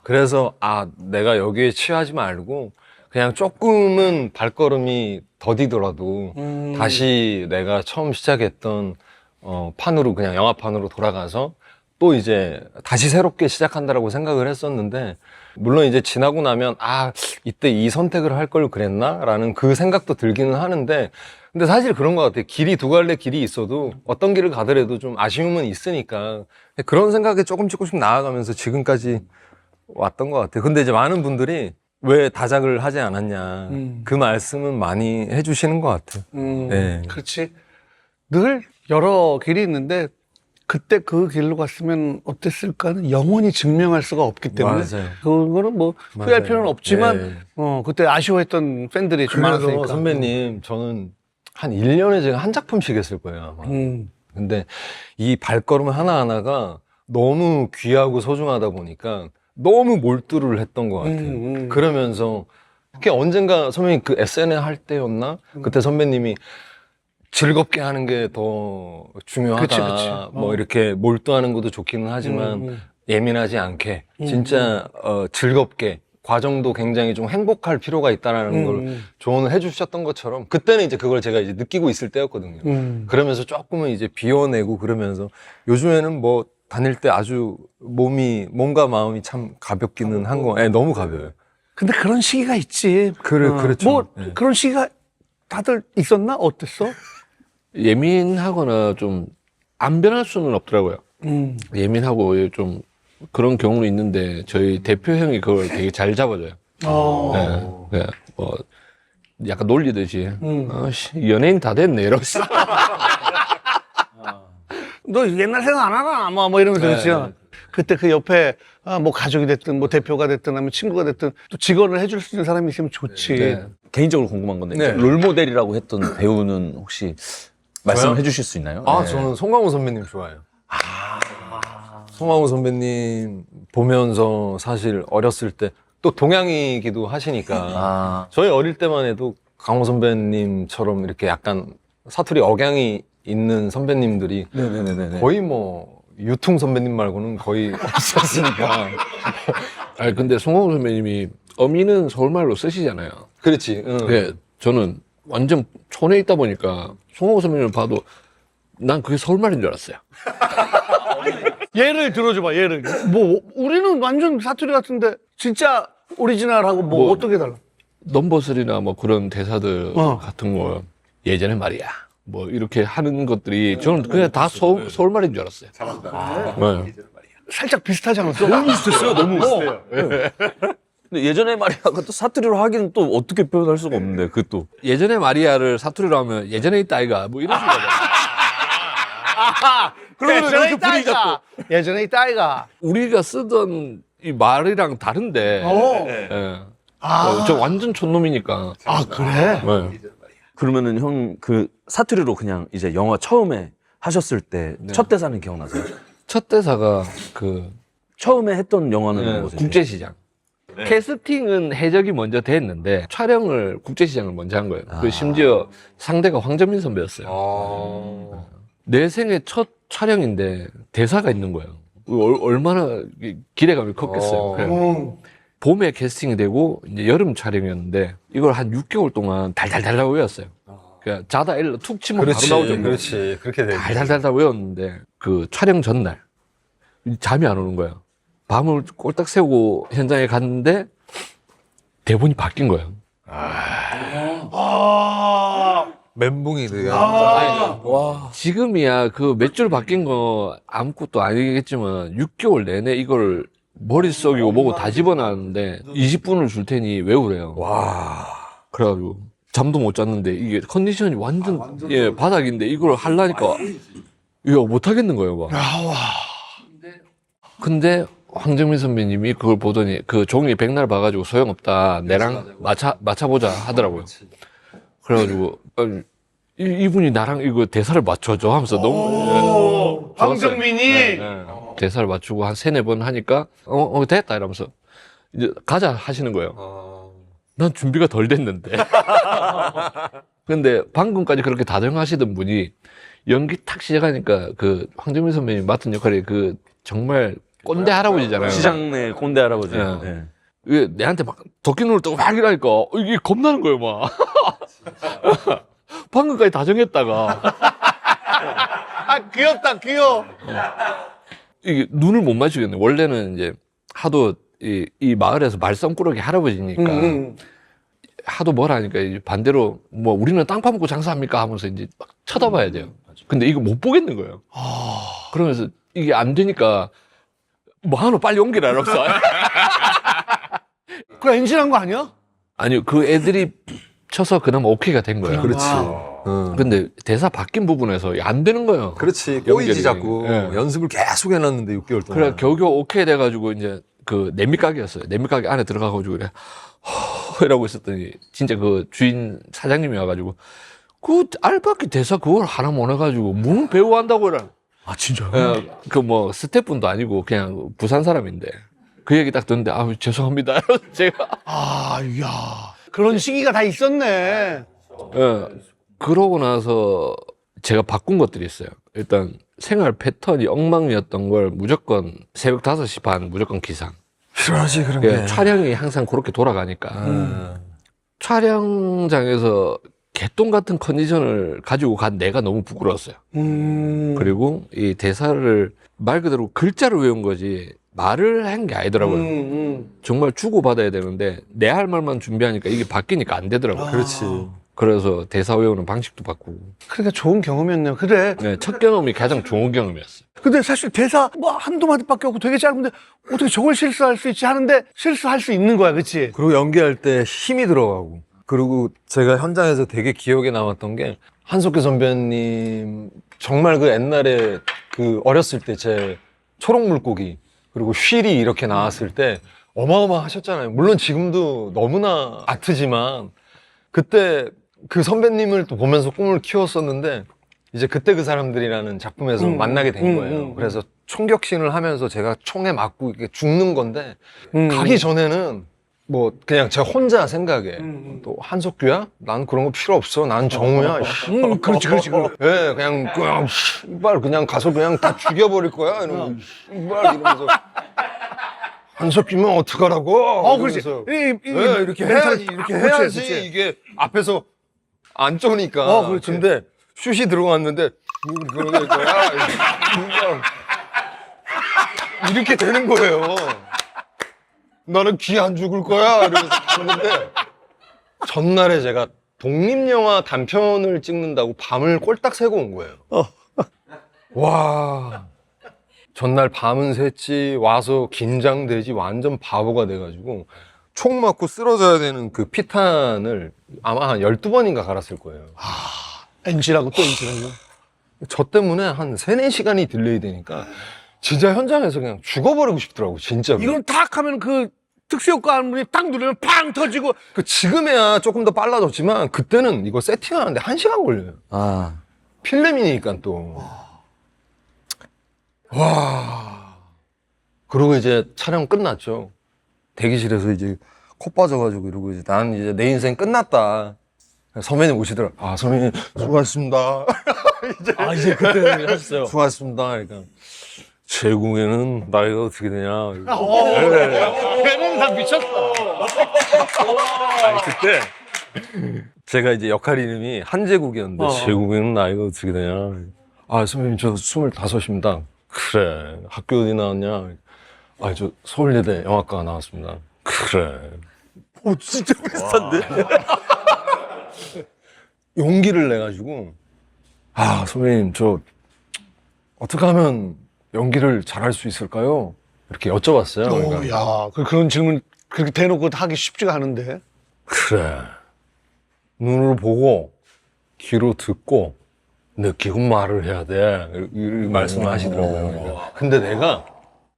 그래서 내가 여기에 취하지 말고 그냥 조금은 발걸음이 더디더라도 다시 내가 처음 시작했던 판으로 그냥 영화판으로 돌아가서 또 이제 다시 새롭게 시작한다라고 생각을 했었는데 물론 이제 지나고 나면 이때 이 선택을 할 걸 그랬나라는 그 생각도 들기는 하는데 근데 사실 그런 것 같아요. 길이 두 갈래 길이 있어도 어떤 길을 가더라도 좀 아쉬움은 있으니까 그런 생각에 조금씩 나아가면서 지금까지 왔던 것 같아요. 근데 이제 많은 분들이 왜 다작을 하지 않았냐 그 말씀은 많이 해주시는 것 같아요. 네. 그렇지. 늘 여러 길이 있는데 그때 그 길로 갔으면 어땠을까는 영원히 증명할 수가 없기 때문에 맞아요. 그거는 뭐 후회할 맞아요. 필요는 없지만 네. 그때 아쉬워했던 팬들이 좀 그래서 많았으니까. 선배님 저는 한 1년에 제가 한 작품씩 했을 거예요 아마. 근데 이 발걸음 하나하나가 너무 귀하고 소중하다 보니까 너무 몰두를 했던 것 같아요. 그러면서 그게 언젠가 선배님 그 SNL 할 때였나? 그때 선배님이 즐겁게 하는 게 더 중요하다. 그치. 뭐 이렇게 몰두하는 것도 좋기는 하지만 예민하지 않게 진짜 즐겁게 과정도 굉장히 좀 행복할 필요가 있다라는 걸 조언을 해주셨던 것처럼 그때는 이제 그걸 제가 이제 느끼고 있을 때였거든요. 그러면서 조금은 이제 비워내고 그러면서 요즘에는 뭐 다닐 때 아주 몸과 마음이 참 가볍기는 한 거. 너무 가벼워요. 근데 그런 시기가 있지. 그렇죠. 뭐 그런 시기가 다들 있었나? 어땠어? 예민하거나 좀 안 변할 수는 없더라고요. 예민하고 좀 그런 경우는 있는데 저희 대표 형이 그걸 되게 잘 잡아줘요. 네. 뭐 약간 놀리듯이 연예인 다 됐네 이러면서. 너 옛날 생각 안 하나? 뭐 이러면서 그렇죠. 그때 그 옆에 뭐 가족이 됐든 뭐 대표가 됐든 아니면 친구가 됐든 또 직원을 해줄 수 있는 사람이 있으면 좋지. 네. 개인적으로 궁금한 건데 네. 롤모델이라고 했던 배우는 혹시 말씀해 주실 수 있나요? 네. 저는 송강호 선배님 좋아해요. 송강호 선배님 보면서 사실 어렸을 때 또 동양이기도 하시니까 저희 어릴 때만 해도 강호 선배님처럼 이렇게 약간 사투리 억양이 있는 선배님들이 네네네네. 거의 뭐 유퉁 선배님 말고는 거의 없었으니까. 아니 근데 송강호 선배님이 어미는 서울말로 쓰시잖아요. 그렇지. 네, 저는 완전 촌에 있다 보니까 송강호 선배님을 봐도 난 그게 서울말인 줄 알았어요. 예를 들어줘봐. 예를. 뭐 우리는 완전 사투리 같은데 진짜 오리지널하고 뭐 어떻게 달라? 넘버슬이나 뭐 그런 대사들 같은 거 예전에 말이야. 뭐 이렇게 하는 것들이 저는 그냥 다 서울말인 줄 알았어요. 잘한다. 네. 살짝 비슷하지 않았어? 너무 비슷했어요. 너무 비슷해요. 근데 예전에 말이야가 또 사투리로 하기는 또 어떻게 표현할 수가 없는데 그 또 예전에 마리아를 사투리로 하면 예전에 있다 아이가 뭐 이런 식으로 예전에 있다 아이가. 예전에 있다 아이가. 우리가 쓰던 이 말이랑 다른데 예. 저 완전 촌놈이니까. 아 그래? 네. 그러면은 형 그 사투리로 그냥 이제 영화 처음에 하셨을 때 첫 대사는 기억나세요? 첫 대사가 그 처음에 했던 영화는 뭐세요? 국제시장. 캐스팅은 해적이 먼저 됐는데 촬영을 국제시장을 먼저 한 거예요. 그 심지어 상대가 황정민 선배였어요. 내 생애 첫 촬영인데 대사가 있는 거예요. 얼마나 기대감이 컸겠어요. 그래. 봄에 캐스팅이 되고 이제 여름 촬영이었는데 이걸 한 6개월 동안 달달달달 외웠어요. 그냥 자다 일러 툭 치면 바로 나오죠. 그렇지. 그렇게 되지. 달달달달 외웠는데 그 촬영 전날 잠이 안 오는 거예요. 밤을 꼴딱 새우고 현장에 갔는데 대본이 바뀐 거예요. 멘붕이 돼요. 지금이야 그 몇 줄 바뀐 거 아무것도 아니겠지만 6개월 내내 이걸 머릿속이고 뭐고 다 집어놨는데 20분을 줄 테니 외우래요. 와. 그래가지고 잠도 못 잤는데 이게 컨디션이 완전 예 바닥인데 이걸 하려니까 이거 못 하겠는 거예요, 막. 근데 황정민 선배님이 그걸 보더니 그 종이 백날 봐가지고 소용없다. 내랑 맞춰보자 하더라고요. 그래가지고 이분이 나랑 이거 대사를 맞춰줘 하면서 너무 황정민이 대사를 맞추고 한 3-4번 하니까 됐다 이러면서 이제 가자 하시는 거예요. 난 준비가 덜 됐는데. 근데 방금까지 그렇게 다정하시던 분이 연기 탁 시작하니까 그 황정민 선배님 맡은 역할이 그 정말 꼰대 할아버지잖아요. 시장 내 꼰대 할아버지. 네. 네. 이게 내한테 막 도끼눈을 뜨고 막 이러니까 이게 겁나는 거예요, 막. 방금까지 다정했다가 아 귀엽다 귀여워. 이게 눈을 못 마주치겠네. 원래는 이제 하도 이 마을에서 말썽꾸러기 할아버지니까 하도 뭘 하니까 이제 반대로 뭐 우리는 땅 파먹고 장사합니까 하면서 이제 막 쳐다봐야 돼요. 근데 이거 못 보겠는 거예요. 그러면서 이게 안 되니까 뭐 하나 빨리 옮기라 이러면서. 그래 엔진한 거 아니야? 아니요, 그 애들이 쳐서 그나마 오케이가 된 거예요. 그렇지. 근데 대사 바뀐 부분에서 안 되는 거예요. 그렇지. 연결이. 꼬이지 자꾸. 예. 연습을 계속 해놨는데 6개월 동안. 그래 겨우겨우 오케이 돼가지고 이제 그 냄비가게였어요. 냄비가게 안에 들어가가지고 그래 이러고 있었더니 진짜 그 주인 사장님이 와가지고 그 알바끼 대사 그걸 하나 못 해가지고 뭘 배우 한다고 이래. 아 진짜요? 그 뭐 스태프분도 아니고 그냥 부산 사람인데 그 얘기 딱 듣는데 아 죄송합니다. 제가 아, 야. 그런 시기가 다 있었네. 예, 그러고 나서 제가 바꾼 것들이 있어요. 일단 생활 패턴이 엉망이었던 걸 무조건 새벽 5시 반 무조건 기상. 필요하지 그런 예, 촬영이 항상 그렇게 돌아가니까 촬영장에서 개똥 같은 컨디션을 가지고 간 내가 너무 부끄러웠어요. 그리고 이 대사를 말 그대로 글자를 외운 거지 말을 한 게 아니더라고요. 정말 주고받아야 되는데 내 할 말만 준비하니까 이게 바뀌니까 안 되더라고요. 그렇지. 그래서 대사 외우는 방식도 바꾸고. 그러니까 좋은 경험이었네요. 그래. 네, 첫 경험이 가장 좋은 경험이었어요. 근데 사실 대사 뭐 한두 마디밖에 없고 되게 짧은데 어떻게 저걸 실수할 수 있지 하는데 실수할 수 있는 거야, 그치? 그리고 연기할 때 힘이 들어가고. 그리고 제가 현장에서 되게 기억에 남았던 게 한석규 선배님 정말 그 옛날에 그 어렸을 때 제 초록 물고기 그리고 쉔이 이렇게 나왔을 때 어마어마하셨잖아요. 물론 지금도 너무나 아트지만 그때 그 선배님을 또 보면서 꿈을 키웠었는데 이제 그때 그 사람들이라는 작품에서 만나게 된 거예요. 그래서 총격신을 하면서 제가 총에 맞고 이렇게 죽는 건데 가기 전에는 뭐 그냥 제가 혼자 생각에 또 한석규야? 난 그런 거 필요 없어. 난 정우야. 그렇지. 예, 그냥 씨발 그냥 가서 그냥 다 죽여버릴 거야. 이러면서 씨발 이러면서 한석규면 어떡하라고? 그렇지. 이러면서. 예, 이렇게 해야지. 이렇게 그렇지, 해야지. 그렇지. 이게 앞에서 안 쪼니까. 그렇지. 근데 슛이 들어갔는데 그러게 거야. 이렇게 되는 거예요. 나는 귀 안 죽을 거야. 이러면서 갔는데 전날에 제가 독립영화 단편을 찍는다고 밤을 꼴딱 새고 온 거예요. 와. 전날 밤은 샜지 와서 긴장되지 완전 바보가 돼가지고 총 맞고 쓰러져야 되는 그 피탄을 아마 한 12번인가 갈았을 거예요. NG라고 또 NG라고. 저 때문에 한 3-4시간이 딜레이 되니까 진짜 현장에서 그냥 죽어버리고 싶더라고 진짜로. 이걸 탁 하면 그 특수효과 하는 분이 딱 누르면 팡 터지고. 그 지금에야 조금 더 빨라졌지만 그때는 이거 세팅하는데 1시간 걸려요. 아, 필름이니까 또. 와. 그러고 이제 촬영 끝났죠. 대기실에서 이제 코 빠져가지고 이러고 이제 나는 이제 내 인생 끝났다. 선배님 오시더라. 아, 선배님 수고하셨습니다. 이제 그때 하셨어요. 수고하셨습니다. 그러니까 제국에는 나이가 어떻게 되냐. 걔는 다 미쳤어. 아니, 그때 제가 이제 역할 이름이 한제국이었는데 제국에는 나이가 어떻게 되냐. 아, 선배님 저 25입니다. 그래. 학교 어디 나왔냐. 아, 저 서울예대 영화과 나왔습니다. 그래. 오, 진짜 비슷한데? 용기를 내가지고 아, 선배님 저 어떻게 하면 연기를 잘할 수 있을까요? 이렇게 여쭤봤어요. 그러니까 야, 그런 질문 그렇게 대놓고 하기 쉽지가 않은데. 그래. 눈으로 보고 귀로 듣고 느끼고 말을 해야 돼. 이 말씀을 하시더라고요. 그러니까. 근데 내가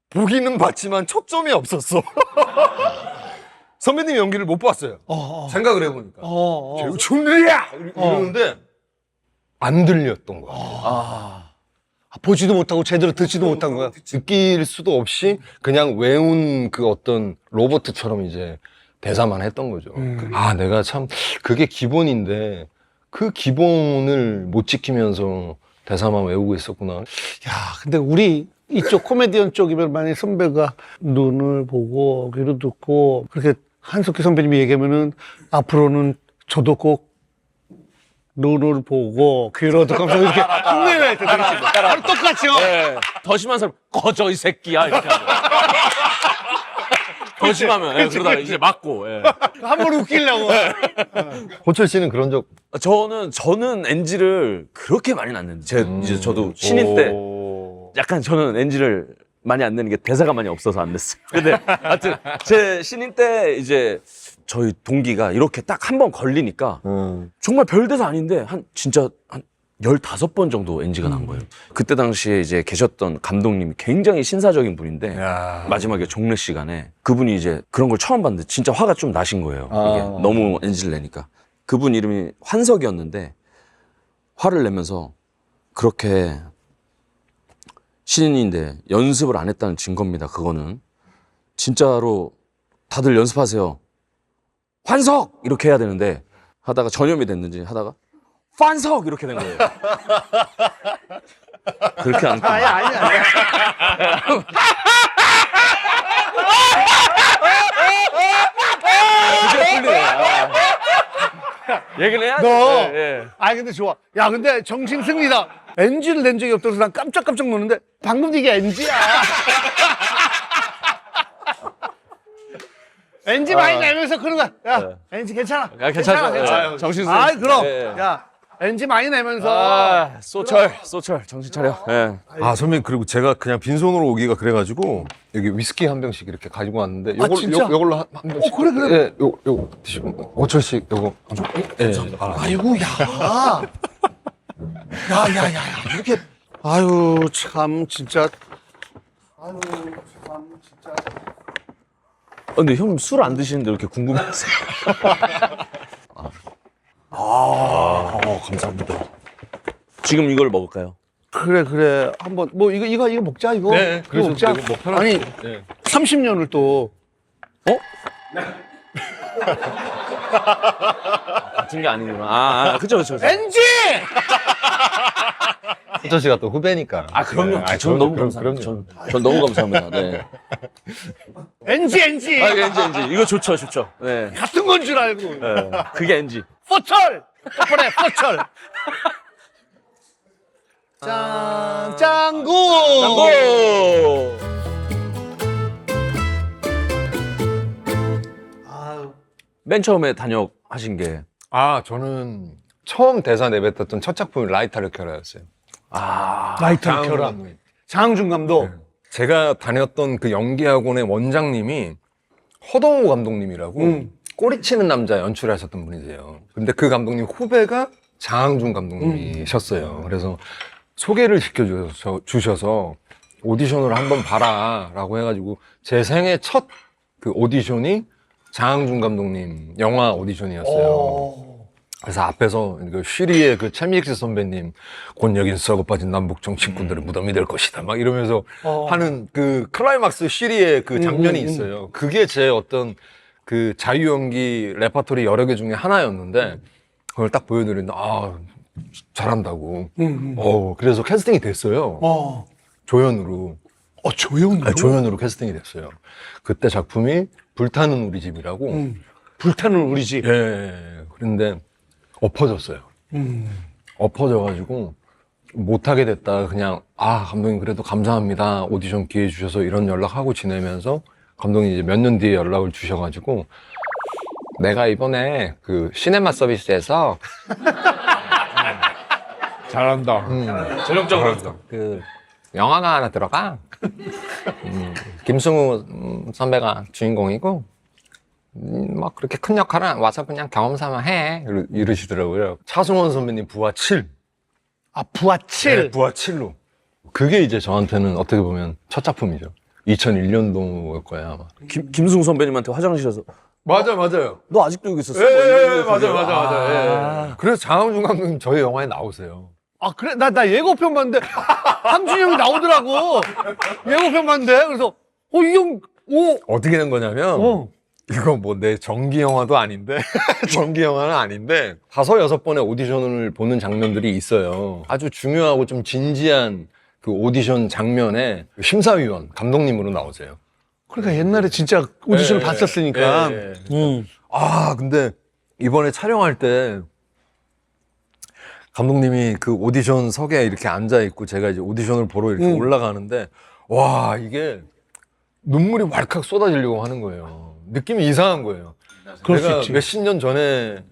보기는 봤지만 초점이 없었어. 선배님 연기를 못 봤어요. 생각을 해보니까. 제일 좋은 일이야! 이러는데 안 들렸던 거야. 보지도 못하고 제대로 듣지도 못한 거야. 느낄 수도 없이 그냥 외운 그 어떤 로봇처럼 이제 대사만 했던 거죠. 아, 내가 참 그게 기본인데 그 기본을 못 지키면서 대사만 외우고 있었구나. 야, 근데 우리 이쪽 코미디언 쪽이면 만약에 선배가 눈을 보고 귀로 듣고 그렇게 한석규 선배님이 얘기하면은 앞으로는 저도 꼭 눈을 보고 귀로 듣고 하면서 이렇게 흉내낼 때 되겠지. 바로 똑같이요. 네. 더 심한 사람, 꺼져, 이 새끼야. 이렇게 하죠. 더 심하면. 예, 그러다가 이제 맞고. 예. 한 번 웃기려고. 호철 씨는 그런 적 저는 NG를 그렇게 많이 안 내는데. 이제 저도 신인 때 약간 저는 NG를 많이 안 내는 게 대사가 많이 없어서 안 냈어요. 근데 하여튼 제 신인 때 이제 저희 동기가 이렇게 딱 한 번 걸리니까 정말 별 대사 아닌데 진짜 한 15번 정도 NG가 난 거예요. 그때 당시에 이제 계셨던 감독님이 굉장히 신사적인 분인데 마지막에 종례 시간에 그분이 이제 그런 걸 처음 봤는데 진짜 화가 좀 나신 거예요. 이게 너무 NG를 내니까. 그분 이름이 환석이었는데 화를 내면서 그렇게 신인인데 연습을 안 했다는 증거입니다. 그거는 진짜로 다들 연습하세요. 환석 이렇게 해야 되는데 하다가 전염이 됐는지 하다가 환석 이렇게 된 거예요. 그렇게 안 아니 아니. 얘기를 해야지. 너. 예. 아니 근데 좋아. 야 근데 정신 승리다. NG를 낸 적이 없어서 난 깜짝깜짝 놀랐는데 방금 이게 NG야. NG 많이 내면서 그런 거야. 야 NG 괜찮아. 야, 괜찮아. 괜찮아. 정신 아 그럼. 예. 야 NG 많이 내면서. 아, 소철 정신 차려. 예. 아 선배님 그리고 제가 그냥 빈손으로 오기가 그래가지고 여기 위스키 한 병씩 이렇게 가지고 왔는데 요걸 진짜? 요걸로 한 병씩. 그래, 그래. 예, 요 드시고 5천씩 요거. 예. 아이고 야. 야야야야 이렇게. 아유 참 진짜. 아유 참 진짜. 근데 형 술 안 드시는데 이렇게 궁금해하세요? 감사합니다. 지금 이걸 먹을까요? 그래 한번 뭐 이거 먹자 이거. 네, 이거 그래서 먹자. 이거 뭐 편하게. 아니 네. 30년을 또. 같은 게 아니구나. 그쵸. NG! 호철 씨가 또 후배니까. 아, 그럼요. 네, 전 너무 그럼, 감사합니다. 그럼요. 전 너무 감사합니다. 네. NG! 아, NG. 이거 좋죠. 네. 같은 건 줄 알고. 네. 그게 NG. 포철! 그래, 포철! 짱구! 오! 아유. 맨 처음에 단역하신 게 저는 처음 대사 내뱉었던 첫 작품이 라이터를 켜라였어요. 라이터를 켜라. 감독님. 장항준 감독. 제가 다녔던 그 연기학원의 원장님이 허동호 감독님이라고 꼬리치는 남자 연출하셨던 분이세요. 근데 그 감독님 후배가 장항준 감독님이셨어요. 그래서 소개를 시켜주셔서 오디션을 한번 봐라 라고 해가지고 제 생애 첫 그 오디션이 장항준 감독님 영화 오디션이었어요. 그래서 앞에서 그 쉬리의 그 최미익 선배님 곧 여긴 썩어 빠진 남북청 친구들의 무덤이 될 것이다 막 이러면서 하는 그 클라이막스 쉬리의 그 장면이 있어요. 그게 제 어떤 그 자유연기 레퍼토리 여러 개 중에 하나였는데 그걸 딱 보여드리는데 잘한다고. 그래서 캐스팅이 됐어요. 조연으로. 조연으로? 네, 조연으로 캐스팅이 됐어요. 그때 작품이 불타는 우리 집이라고. 불타는 우리 집. 예. 그런데 엎어졌어요. 엎어져가지고 못하게 됐다. 그냥 감독님 그래도 감사합니다. 오디션 기회 주셔서 이런 연락하고 지내면서 감독님이 이제 몇 년 뒤에 연락을 주셔가지고 내가 이번에 그 시네마 서비스에서 잘한다. 전형적으로. 그 영화가 하나 들어가. 김승우 선배가 주인공이고 막 그렇게 큰 역할은 와서 그냥 경험 삼아 해 이러시더라고요. 차승원 선배님 부하 7. 부하 7. 네, 부하 7로. 그게 이제 저한테는 어떻게 보면 첫 작품이죠. 2001년도일 거야 아마. 김승우 선배님한테 화장실에서 맞아요. 너 아직도 여기 있었어? 맞아. 그래서 장항준 감독님 저희 영화에 나오세요. 그래? 나 예고편 봤는데 함준이 형이 나오더라고. 예고편 봤는데 그래서 이 형 어떻게 된 거냐면 이거 뭐 내 정기 영화도 아닌데 정기 영화는 아닌데 5-6번의 오디션을 보는 장면들이 있어요. 아주 중요하고 좀 진지한 그 오디션 장면에 심사위원 감독님으로 나오세요. 그러니까 옛날에 진짜 오디션을 봤었으니까. 근데 이번에 촬영할 때 감독님이 그 오디션석에 이렇게 앉아있고 제가 이제 오디션을 보러 이렇게 올라가는데 이게 눈물이 왈칵 쏟아지려고 하는 거예요. 느낌이 이상한 거예요. 그럴 수 내가 있지.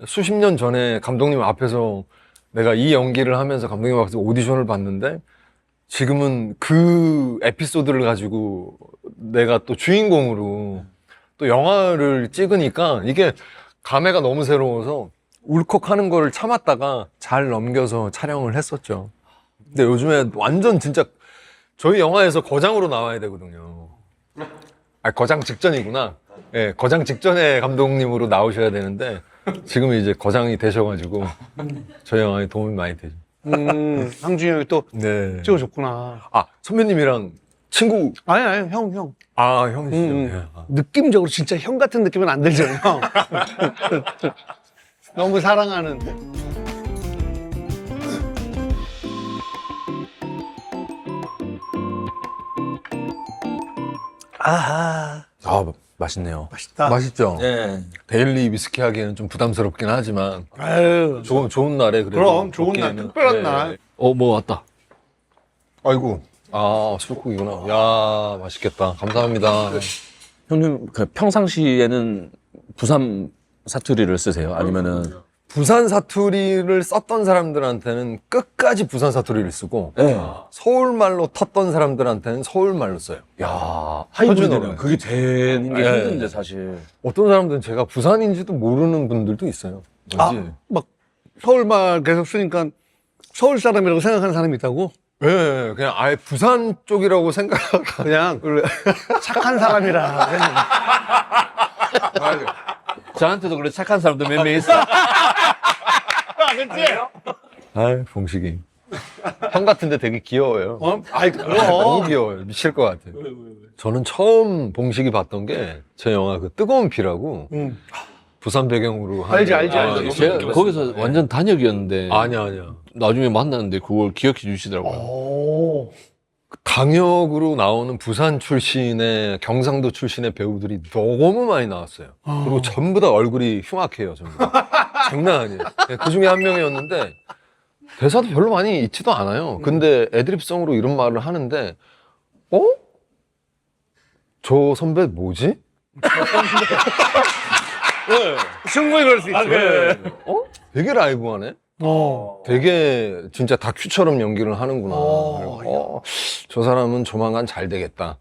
수십 년 전에 감독님 앞에서 내가 이 연기를 하면서 감독님 앞에서 오디션을 봤는데 지금은 그 에피소드를 가지고 내가 또 주인공으로 또 영화를 찍으니까 이게 감회가 너무 새로워서 울컥하는 거를 참았다가 잘 넘겨서 촬영을 했었죠. 근데 요즘에 완전 진짜 저희 영화에서 거장으로 나와야 되거든요. 거장 직전이구나. 예, 거장 직전에 감독님으로 나오셔야 되는데 지금 이제 거장이 되셔가지고 저희 영화에 도움이 많이 되죠. 항준이 형이 또 네. 찍어줬구나. 선배님이랑 친구. 아니, 형. 아, 형이시죠. 음. 예. 아. 느낌적으로 진짜 형 같은 느낌은 안 들잖아요, 형. 너무 사랑하는. 아하, 아, 맛있네요. 맛있다. 맛있죠? 예. 데일리 위스키 하기에는 좀 부담스럽긴 하지만 아유, 좋은 날에 그래도 그럼 좋은 날, 먹기에는, 특별한 네. 날. 뭐 왔다. 아이고. 아, 술국이구나. 야, 맛있겠다. 감사합니다. 형님 그 평상시에는 부산 사투리를 쓰세요? 아니면은 부산 사투리를 썼던 사람들한테는 끝까지 부산 사투리를 쓰고 예. 서울말로 텄던 사람들한테는 서울말로 써요. 야, 하이브리드는 그게 되는 게 네. 힘든데 사실. 어떤 사람들은 제가 부산인지도 모르는 분들도 있어요. 왠지. 막 서울말 계속 쓰니까 서울 사람이라고 생각하는 사람이 있다고? 예, 그냥 아예 부산 쪽이라고 생각하고 그냥 착한 사람이라. 저한테도 그래 착한 사람도 몇 명 있어. 아이, 봉식이. 형 같은데 되게 귀여워요. 아이, 너무 그럼. 귀여워요. 미칠 것 같아요. 저는 처음 봉식이 봤던 게 제 영화 그 뜨거운 피라고 부산 배경으로 하는 알지, 알지, 아, 알지. 제가 거기서 완전 단역이었는데 아니야. 나중에 만났는데 그걸 기억해 주시더라고요. 오. 강역으로 나오는 부산 출신의 경상도 출신의 배우들이 너무 많이 나왔어요. 그리고 전부 다 얼굴이 흉악해요. 전부 다. 장난 아니에요. 그 중에 한 명이었는데 대사도 별로 많이 있지도 않아요. 근데 애드립성으로 이런 말을 하는데 저 선배 뭐지? 충분히 그럴 수 있어. 되게 라이브하네? 되게 진짜 다큐처럼 연기를 하는구나. 그리고, 저 사람은 조만간 잘 되겠다.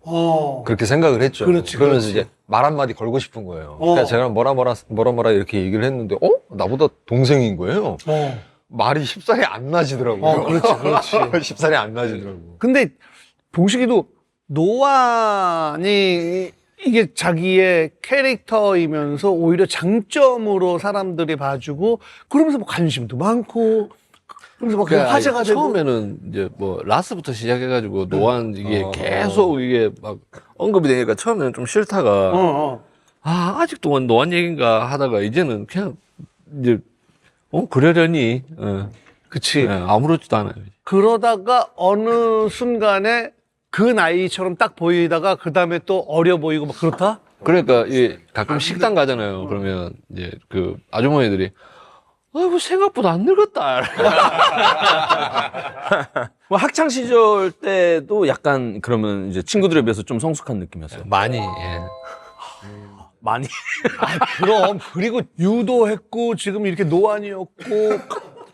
그렇게 생각을 했죠. 그렇지, 그러면서 그렇지. 이제 말 한마디 걸고 싶은 거예요. 그러니까 제가 뭐라 이렇게 얘기를 했는데, 나보다 동생인 거예요. 말이 쉽사리 안 나지더라고요. 그렇지. 쉽사리 안 나지더라고요. 근데 봉식이도 노안이 이게 자기의 캐릭터이면서 오히려 장점으로 사람들이 봐주고 그러면서 뭐 관심도 많고 그러면서 막 그러니까 화제가 되고 처음에는 이제 뭐 라스부터 시작해가지고 노안 이게 계속 이게 막 언급이 되니까 처음에는 좀 싫다가 아직도 노안 얘기인가 하다가 이제는 그냥 이제 그러려니 그치. 아무렇지도 않아요. 그러다가 어느 순간에 그 나이처럼 딱 보이다가 그 다음에 또 어려 보이고 막 그렇다? 그러니까 이 가끔 식당 가잖아요. 그러면 이제 그 아주머니들이 아이고 생각보다 안 늙었다. 뭐 학창 시절 때도 약간 그러면 이제 친구들에 비해서 좀 성숙한 느낌이었어요. 많이 많이. 그럼 그리고 유도했고 지금 이렇게 노안이었고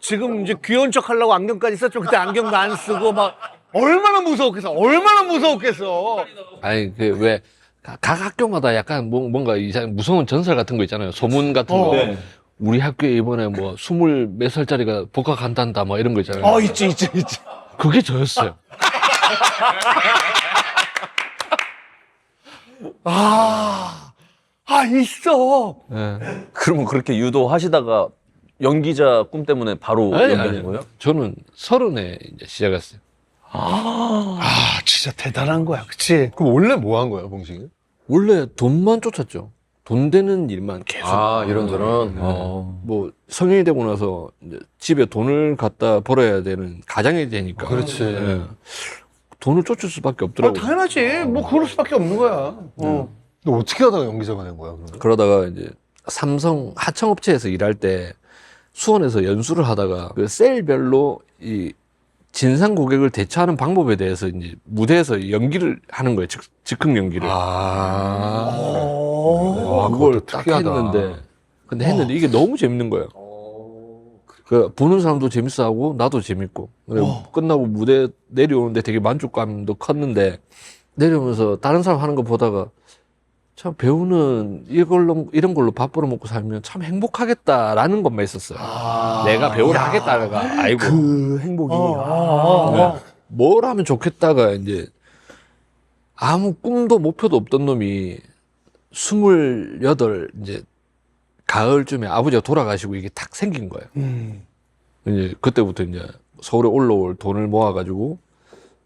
지금 이제 귀여운 척 하려고 안경까지 썼죠. 그때 안경도 안 쓰고 막 얼마나 무서웠겠어. 아니 그 왜 각 학교마다 약간 뭔가 이상 무서운 전설 같은 거 있잖아요. 소문 같은 거. 네. 우리 학교에 이번에 뭐 20몇 살짜리가 복학한단다 뭐 이런 거 있잖아요. 있지. 그게 저였어요. 있어. 네. 그러면 그렇게 유도하시다가 연기자 꿈 때문에 바로 연기하는 거예요? 저는 30에 이제 시작했어요. 진짜 대단한 거야. 그치? 그럼 원래 뭐 한 거예요, 봉식이? 원래 돈만 쫓았죠. 돈 되는 일만 계속. 이런저런. 뭐 성인이 되고 나서 이제 집에 돈을 갖다 벌어야 되는 가장이 되니까. 그렇지. 예. 돈을 쫓을 수밖에 없더라고요. 당연하지. 뭐 그럴 수밖에 없는 거야. 너 어떻게 하다가 연기자가 된 거야, 그러면? 그러다가 이제 삼성 하청업체에서 일할 때 수원에서 연수를 하다가 그 셀별로 이 진상 고객을 대처하는 방법에 대해서 이제 무대에서 연기를 하는 거예요. 즉흥 연기를. 그걸 그것도 딱 특이하다. 했는데 이게 너무 재밌는 거예요. 그 보는 사람도 재밌어하고 나도 재밌고 끝나고 무대 내려오는데 되게 만족감도 컸는데 내려오면서 다른 사람 하는 거 보다가 참 배우는 이런 걸로 밥 벌어 먹고 살면 참 행복하겠다라는 것만 있었어요. 내가 배우를 하겠다가 아이고 그 행복이. 뭘 하면 좋겠다가 이제 아무 꿈도 목표도 없던 놈이 28 이제 가을쯤에 아버지가 돌아가시고 이게 탁 생긴 거예요. 이제 그때부터 이제 서울에 올라올 돈을 모아가지고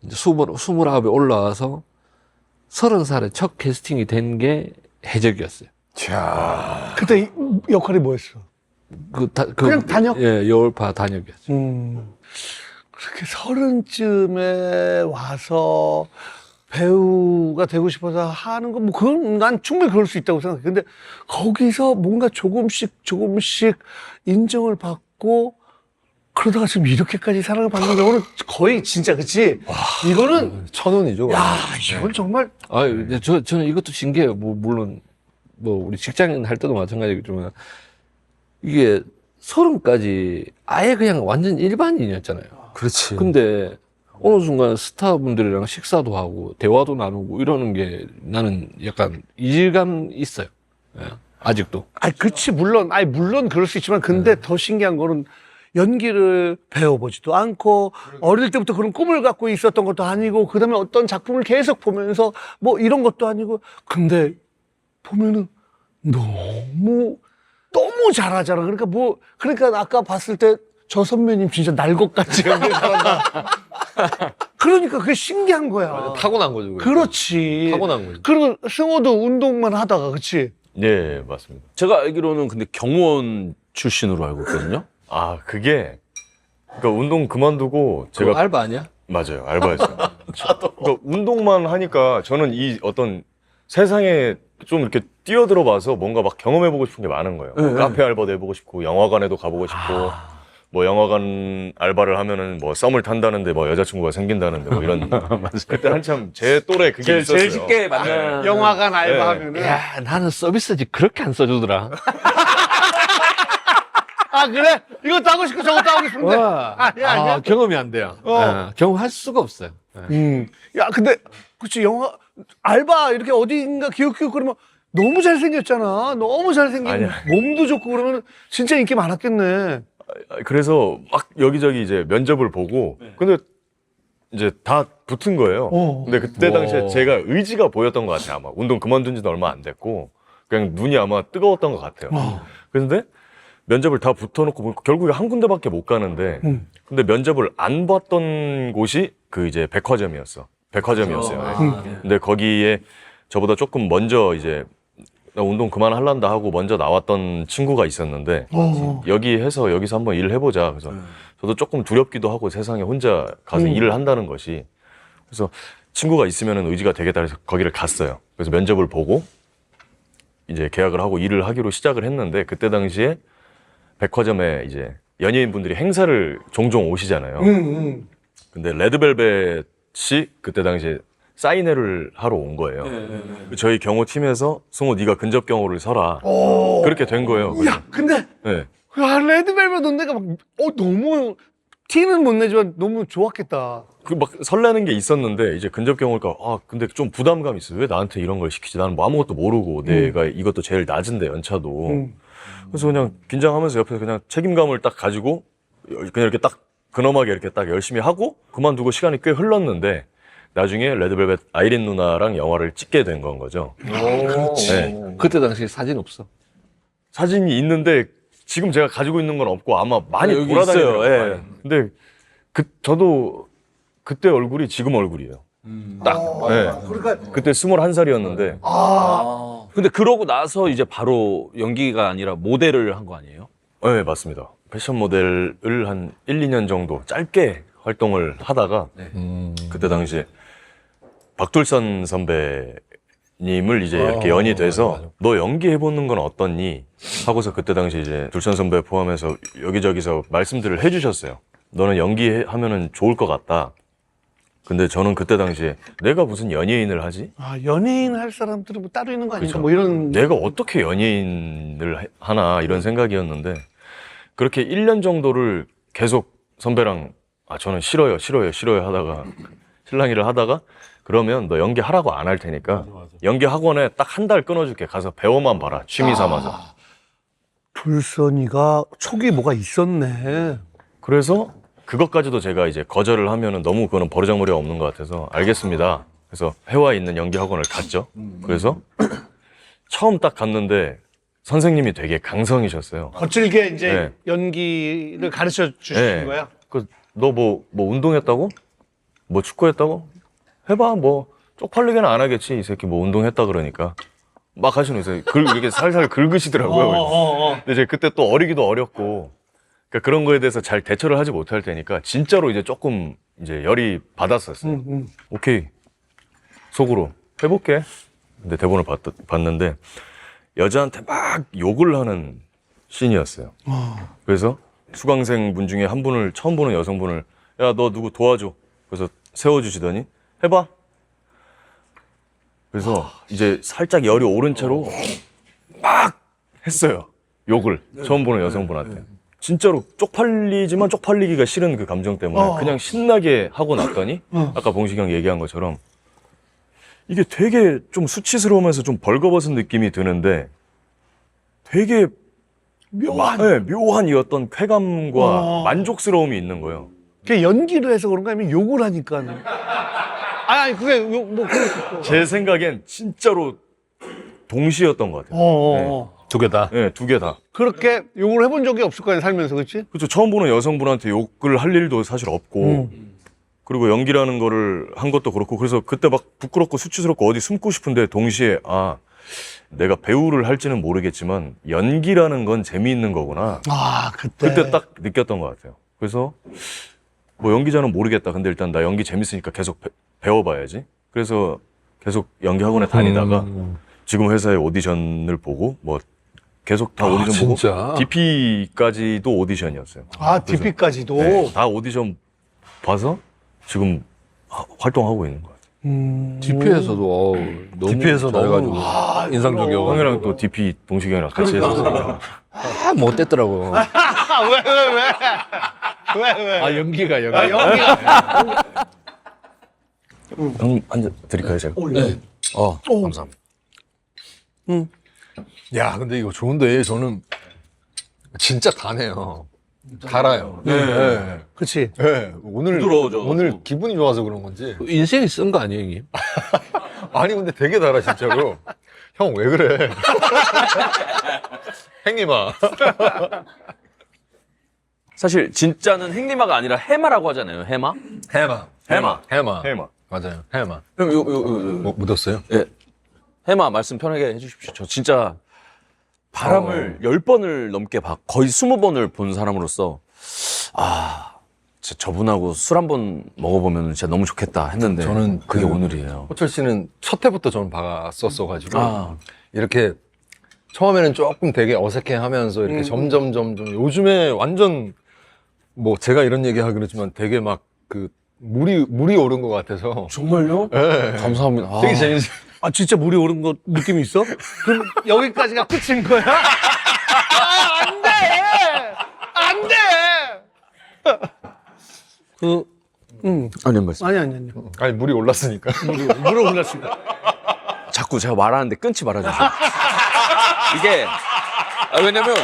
이제 29에 올라와서 30살에 첫 캐스팅이 된 게 해적이었어요. 그때 역할이 뭐였어? 그냥 단역? 예, 여울파 단역이었어요. 그렇게 30쯤에 와서 배우가 되고 싶어서 하는 거, 뭐, 그건 난 충분히 그럴 수 있다고 생각해. 근데 거기서 뭔가 조금씩 인정을 받고, 그러다가 지금 이렇게까지 사랑을 받는 경우는 거의 진짜, 그치? 이거는, 천운이죠. 야, 이건 정말. 아, 저는 이것도 신기해요. 뭐, 물론, 뭐, 우리 직장인 할 때도 마찬가지겠지만, 이게 30까지 아예 그냥 완전 일반인이었잖아요. 그렇지. 근데 어느 순간 스타분들이랑 식사도 하고 대화도 나누고 이러는 게 나는 약간 이질감 있어요. 예, 아직도. 그치, 물론 그럴 수 있지만, 근데 더 신기한 거는 연기를 배워보지도 않고, 어릴 때부터 그런 꿈을 갖고 있었던 것도 아니고, 그 다음에 어떤 작품을 계속 보면서 뭐 이런 것도 아니고, 근데 보면은 너무 잘하잖아. 그러니까 아까 봤을 때 저 선배님 진짜 날 것 같이 연기 잘한다. 그러니까 그게 신기한 거야. 타고난 거죠. 그게. 그렇지. 타고난 거죠. 그리고 승호도 운동만 하다가, 그치? 네, 맞습니다. 제가 알기로는 근데 경호원 출신으로 알고 있거든요. 아, 그게 그러니까 운동 그만두고 그거 제가 알바 아니야? 맞아요. 알바였어요. 그러니까 운동만 하니까 저는 이 어떤 세상에 좀 이렇게 뛰어들어 봐서 뭔가 막 경험해보고 싶은 게 많은 거예요. 카페 알바도 해보고 싶고, 영화관에도 가보고 싶고, 뭐 영화관 알바를 하면은 뭐 썸을 탄다는데 뭐 여자친구가 생긴다는데 뭐 이런. 그때 한참 제 또래 그게 있었어요. 제일 쉽게 만난 영화관 알바하면은. 야, 나는 서비스지 그렇게 안 써주더라. 아, 그래? 이것도 하고 싶고 저것도 하고 싶은데. 아니야. 경험이 안 돼요. 예, 경험할 수가 없어요. 야, 근데, 그치, 알바 이렇게 어딘가 기웃기웃 그러면 너무 잘생겼잖아. 너무 잘생긴 아니야. 몸도 좋고 그러면 진짜 인기 많았겠네. 그래서 막 여기저기 이제 면접을 보고, 근데 이제 다 붙은 거예요. 근데 그때 당시에 제가 의지가 보였던 것 같아요. 아마 운동 그만둔 지도 얼마 안 됐고, 그냥 눈이 아마 뜨거웠던 것 같아요. 그런데 면접을 다 붙어놓고 보니까 결국에 한 군데밖에 못 가는데, 근데 면접을 안 봤던 곳이 그 이제 백화점이었어요. 근데 거기에 저보다 조금 먼저 이제 나 운동 그만할란다 하고 먼저 나왔던 친구가 있었는데, 여기서 한번 일을 해보자. 그래서 저도 조금 두렵기도 하고, 세상에 혼자 가서 일을 한다는 것이. 그래서 친구가 있으면 의지가 되겠다 해서 거기를 갔어요. 그래서 면접을 보고 이제 계약을 하고 일을 하기로 시작을 했는데, 그때 당시에 백화점에 이제 연예인분들이 행사를 종종 오시잖아요. 근데 레드벨벳이 그때 당시에 사인회를 하러 온 거예요. 저희 경호팀에서 승호 네가 근접 경호를 서라. 그렇게 된 거예요. 야, 근데, 네. 야, 레드벨벳 언니가 막, 너무, 티는 못 내지만 너무 좋았겠다. 그 막 설레는 게 있었는데, 이제 근접 경호니까 근데 좀 부담감이 있어요. 왜 나한테 이런 걸 시키지? 나는 뭐 아무것도 모르고 내가 이것도 제일 낮은데 연차도. 그래서 그냥 긴장하면서 옆에서 그냥 책임감을 딱 가지고 그냥 이렇게 딱 근엄하게 이렇게 딱 열심히 하고 그만두고 시간이 꽤 흘렀는데, 나중에 레드벨벳 아이린 누나랑 영화를 찍게 된 건 거죠. 네. 그때 당시에 사진 없어. 사진이 있는데 지금 제가 가지고 있는 건 없고 아마 많이 여기 돌아다니더라고요. 있어요. 예. 근데 저도 그때 얼굴이 지금 얼굴이에요. 딱. 네. 그때 21살이었는데 근데 그러고 나서 이제 바로 연기가 아니라 모델을 한 거 아니에요? 네, 맞습니다. 패션 모델을 한 1, 2년 정도 짧게 활동을 하다가 그때 당시에 박돌선 선배님을 이제 이렇게 연이 돼서 너 연기해보는 건 어떻니? 하고서 그때 당시 이제 돌선 선배 포함해서 여기저기서 말씀들을 해주셨어요. 너는 연기하면은 좋을 것 같다. 근데 저는 그때 당시에 내가 무슨 연예인을 하지? 아, 연예인 할 사람들은 뭐 따로 있는 거 아닌가? 그쵸. 뭐 이런. 내가 어떻게 연예인을 하나 이런 생각이었는데, 그렇게 1년 정도를 계속 선배랑 저는 싫어요 하다가 실랑이를 하다가, 그러면 너 연기하라고 안 할 테니까 연기 학원에 딱 한 달 끊어줄게. 가서 배워만 봐라. 취미 삼아서. 불선이가 촉이 뭐가 있었네. 그래서 그것까지도 제가 이제 거절을 하면은 너무 그거는 버르장머리가 없는 것 같아서 알겠습니다. 그래서 해와 있는 연기 학원을 갔죠. 그래서 처음 딱 갔는데 선생님이 되게 강성이셨어요. 거칠게 이제 네. 연기를 가르쳐 주신 거야? 너 뭐 운동했다고? 뭐 축구했다고? 해봐. 뭐 쪽팔리게는 안 하겠지. 이 새끼 뭐 운동했다 그러니까. 막 하시는 거예요. 이렇게 살살 긁으시더라고요. 근데 이제 그때 또 어리기도 어렸고, 그러니까 그런 거에 대해서 잘 대처를 하지 못할 때니까 진짜로 이제 조금 이제 열이 받았었어요. 오케이, 속으로 해볼게. 근데 대본을 봤는데 여자한테 막 욕을 하는 씬이었어요. 그래서 수강생 분 중에 한 분을 처음 보는 여성분을 야, 너 누구 도와줘. 그래서 세워주시더니 해봐. 그래서 이제 살짝 열이 오른 채로 막 했어요. 욕을 처음 보는 여성분한테. 진짜로 쪽팔리지만 쪽팔리기가 싫은 그 감정 때문에 그냥 신나게 하고 났더니 아까 봉식이 형 얘기한 것처럼 이게 되게 좀 수치스러우면서 좀 벌거벗은 느낌이 드는데 되게 묘한 이 어떤 쾌감과 만족스러움이 있는 거예요. 그게 연기를 해서 그런가 아니면 욕을 하니까. 아니 그게 뭐 제 생각엔 진짜로 동시였던 것 같아요. 두 개 다. 네, 두 개 다. 그렇게 욕을 해본 적이 없을 거 아니야 살면서, 그렇지? 그렇죠. 처음 보는 여성분한테 욕을 할 일도 사실 없고 그리고 연기라는 거를 한 것도 그렇고 그래서 그때 막 부끄럽고 수치스럽고 어디 숨고 싶은데 동시에 아 내가 배우를 할지는 모르겠지만 연기라는 건 재미있는 거구나. 아 그때 딱 느꼈던 것 같아요. 그래서 뭐 연기자는 모르겠다. 근데 일단 나 연기 재밌으니까 계속 배워봐야지. 그래서 계속 연기 학원에 다니다가 지금 회사의 오디션을 보고 뭐 계속 다 오디션 보고 진짜? DP까지도 오디션이었어요. 아 DP까지도. 네, 다 오디션 봐서 지금 활동하고 있는 것 같아요. DP에서도 너무 DP에서 잘해가지고 너무 인상적이어. 형이랑 또 DP 동식이 형이랑 같이 했었어요. 못됐더라고. 왜? 아 연기가. 형 앉아 드릴까요 제가? 네. 감사합니다. 야, 근데 이거 좋은데 저는 진짜 다네요. 달아요. 네. 그렇지. 네. 오늘 부드러워져. 오늘 기분이 좋아서 그런 건지. 인생이 쓴 거 아니에요, 형님? 아니 근데 되게 달아 진짜로. 형 왜 그래? 행님아. 사실 진짜는 행리마가 아니라 해마라고 하잖아요. 해마? 해마. 맞아요. 해마. 그럼 뭐 묻었어요? 예. 해마 말씀 편하게 해주십시오. 저 진짜 바람을 10번을 넘게 거의 20번을 본 사람으로서 진짜 저분하고 술 한 번 먹어보면 진짜 너무 좋겠다 했는데 저는 그게 그- 오늘이에요. 호철 씨는 첫 해부터 저는 봤었어가지고 아. 이렇게 처음에는 조금 되게 어색해하면서 이렇게 점점 요즘에 완전 뭐 제가 이런 얘기 하기 그렇지만 되게 막 그 물이 오른 것 같아서 정말요? 네. 감사합니다. 되게 재밌어요. 아 진짜 물이 오른 거 느낌이 있어? 그럼 여기까지가 끝인 거야? 안 돼! 아니 말씀. 아니. 아니 물이 올랐으니까. 물이 올랐습니다. 자꾸 제가 말하는데 끊지 말아주세요. 이게 왜냐면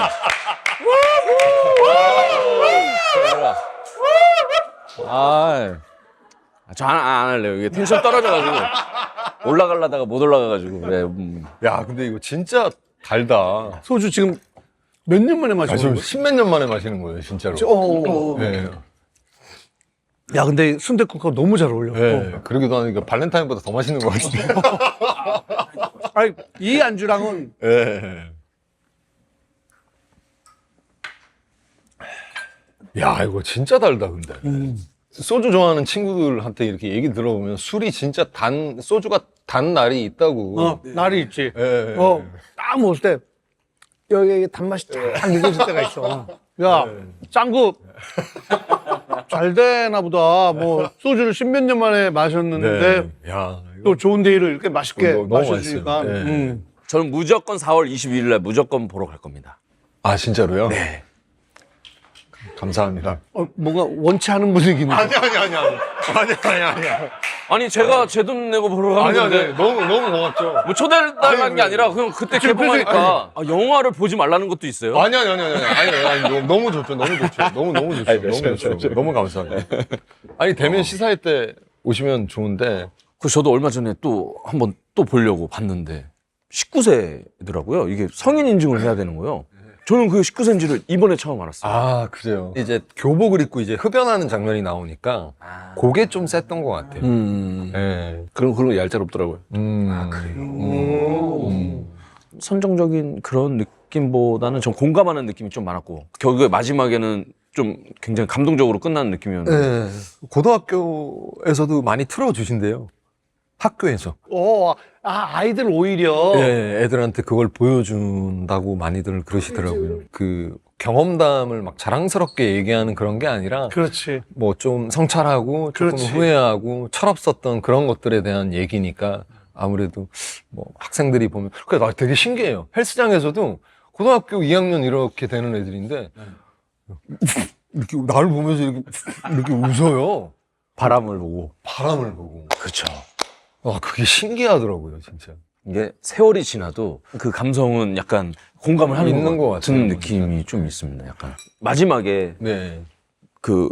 저 안 할래요. 이게 텐션 떨어져가지고 올라가려다가 못 올라가가지고. 네, 야 근데 이거 진짜 달다. 소주 지금 몇 년 만에 아, 마시는 저 거야? 십몇 년 만에 마시는 거예요 진짜로. 네. 야 근데 순댓국하고 너무 잘 어울려. 네. 그러기도 하니까 발렌타인보다 더 맛있는 것 같은데. 아니 이 안주랑은 네. 야 이거 진짜 달다 근데. 소주 좋아하는 친구들한테 이렇게 얘기 들어보면 술이 진짜 소주가 단 날이 있다고. 날이 있지. 예. 딱 먹을 때 여기 단맛이 딱 느껴질 때가 있어. 야, 짱구 잘 되나 보다. 뭐 소주를 십몇 년 만에 마셨는데 야, 이거 또 좋은 데이를 이렇게 맛있게 너무 마셔주니까. 맛있어요. 네. 저는 무조건 4월 22일 날 무조건 보러 갈 겁니다. 아 진짜로요? 네. 감사합니다. 뭔가 원치 않은 분위기인데. 아니. 아니 제가 제 돈 내고 보러 가는 건데 너무 고맙죠. 뭐 초대달라는 게 아니라 그냥 그때 개봉하니까 영화를 보지 말라는 것도 있어요. 아니, 너무 좋죠. 너무 좋죠. 너무 좋죠. 너무 감사합니다. 아니, 대면 시사회 때 오시면 좋은데. 그 저도 얼마 전에 또 한번 또 보려고 봤는데 19세더라고요. 이게 성인 인증을 해야 되는 거예요. 저는 그 19cm를 이번에 처음 알았어요. 아, 그래요. 이제 교복을 입고 이제 흡연하는 장면이 나오니까 그게 좀 셌던 것 같아요. 예. 그런 거 얄짤없더라고요. 선정적인 그런 느낌보다는 좀 공감하는 느낌이 좀 많았고 결국에 마지막에는 좀 굉장히 감동적으로 끝나는 느낌이었는데 예. 고등학교에서도 많이 틀어주신대요. 학교에서. 아이들 오히려. 예, 애들한테 그걸 보여준다고 많이들 그러시더라고요. 그 경험담을 막 자랑스럽게 얘기하는 그런 게 아니라 그렇지. 뭐 좀 성찰하고 조금 그렇지. 후회하고 철없었던 그런 것들에 대한 얘기니까 아무래도 뭐 학생들이 보면 그래 나 되게 신기해요. 헬스장에서도 고등학교 2학년 이렇게 되는 애들인데 이렇게 나를 보면서 이렇게 웃어요. 바람을 보고 바람을 보고. 그렇죠. 와 그게 신기하더라고요, 진짜. 이게 세월이 지나도 그 감성은 약간 공감을 하는 있는 것 같아요. 느낌이 좀 있습니다. 약간 마지막에 네. 그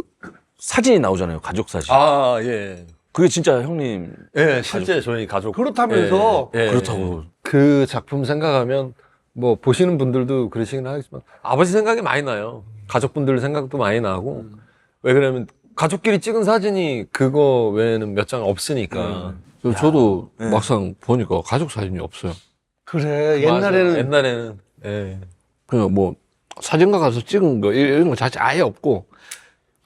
사진이 나오잖아요. 가족 사진. 아 예. 그게 진짜 형님 예, 실제 저희 가족. 그렇다면서. 예, 예. 그렇다고. 그 작품 생각하면 뭐 보시는 분들도 그러시긴 하겠지만 아버지 생각이 많이 나요. 가족분들 생각도 많이 나고. 왜 그러냐면 가족끼리 찍은 사진이 그거 외에는 몇 장 없으니까. 저도 막상 보니까 가족 사진이 없어요. 그래, 맞아요. 옛날에는. 옛날에는 예. 그냥 뭐 사진가 가서 찍은 거 이런 거 자체 아예 없고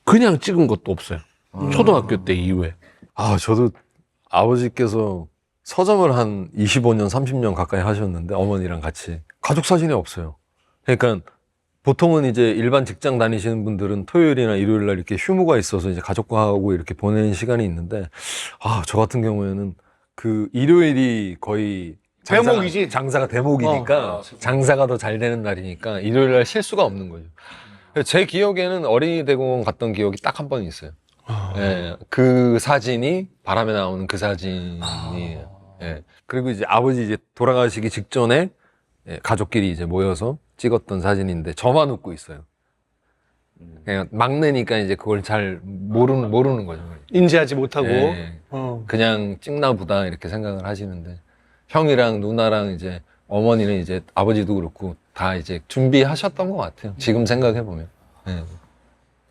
그냥 찍은 것도 없어요. 초등학교 때 이후에. 아, 저도 아버지께서 서점을 한 25년, 30년 가까이 하셨는데 어머니랑 같이 가족 사진이 없어요. 그러니까 보통은 이제 일반 직장 다니시는 분들은 토요일이나 일요일 날 이렇게 휴무가 있어서 이제 가족과 하고 이렇게 보내는 시간이 있는데 아, 저 같은 경우에는 그 일요일이 거의 대목이지. 장사가 대목이니까 장사가 더 잘 되는 날이니까 일요일 날 쉴 수가 없는 거죠. 제 기억에는 어린이 대공원 갔던 기억이 딱 한 번 있어요. 예, 그 사진이 바람에 나오는 그 사진이 예. 그리고 이제 아버지 이제 돌아가시기 직전에 예, 가족끼리 이제 모여서 찍었던 사진인데 저만 웃고 있어요. 그냥 막내니까 이제 그걸 잘 모르는 거죠. 인지하지 못하고. 예, 그냥 찍나 보다 이렇게 생각을 하시는데 형이랑 누나랑 이제 어머니는 이제 아버지도 그렇고 다 이제 준비하셨던 것 같아요. 지금 생각해 보면. 예.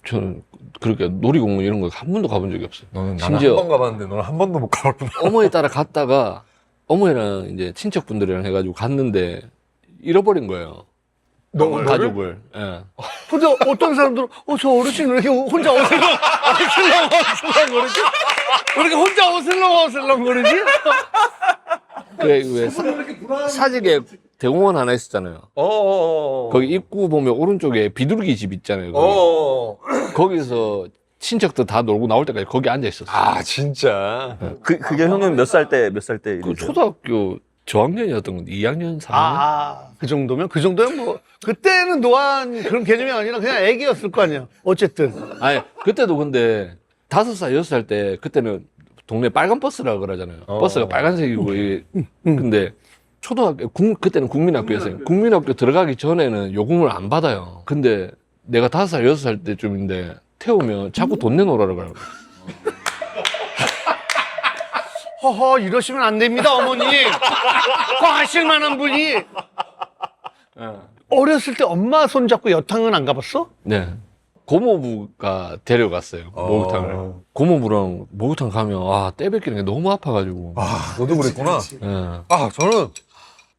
저는 그렇게 놀이공원 이런 거 한 번도 가본 적이 없어요. 나는 심지어 한 번 가봤는데 너는 한 번도 못 가봤구나. 어머니 따라 갔다가 어머니랑 이제 친척분들이랑 해가지고 갔는데 잃어버린 거예요. 가족을. 예. 근데 어떤 사람들은, 저 어르신 왜 이렇게 혼자 어슬렁어슬렁 거리지? 왜 이렇게 혼자 어슬렁어슬렁 거리지? 왜 사직에 대공원 하나 있었잖아요. 거기 입구 보면 오른쪽에 비둘기 집 있잖아요. 거기. 거기서 친척들 다 놀고 나올 때까지 거기 앉아 있었어요. 아 진짜. 그게 형님 몇 살 때 그 초등학교 저학년이었던 건데 2학년, 3학년? 그 정도면 뭐, 그때는 노안 그런 개념이 아니라 그냥 애기였을 거 아니야. 어쨌든. 아니 그때도 근데 5살, 6살 때 그때는 동네 빨간 버스라 그러잖아요. 버스가 빨간색이고 근데 초등학교 그때는 국민학교였어요. 국민학교 들어가기 전에는 요금을 안 받아요. 근데 내가 5살, 6살 때쯤인데 태우면 자꾸 돈 내놓으라고 그래요. 허허, 이러시면 안 됩니다, 어머니. 그거 하실 만한 분이. 어렸을 때 엄마 손잡고 여탕은 안 가봤어? 네. 고모부가 데려갔어요. 목욕탕을. 고모부랑 목욕탕 가면 때 뱉기는 게 너무 아파가지고. 너도 그랬구나. 예. 저는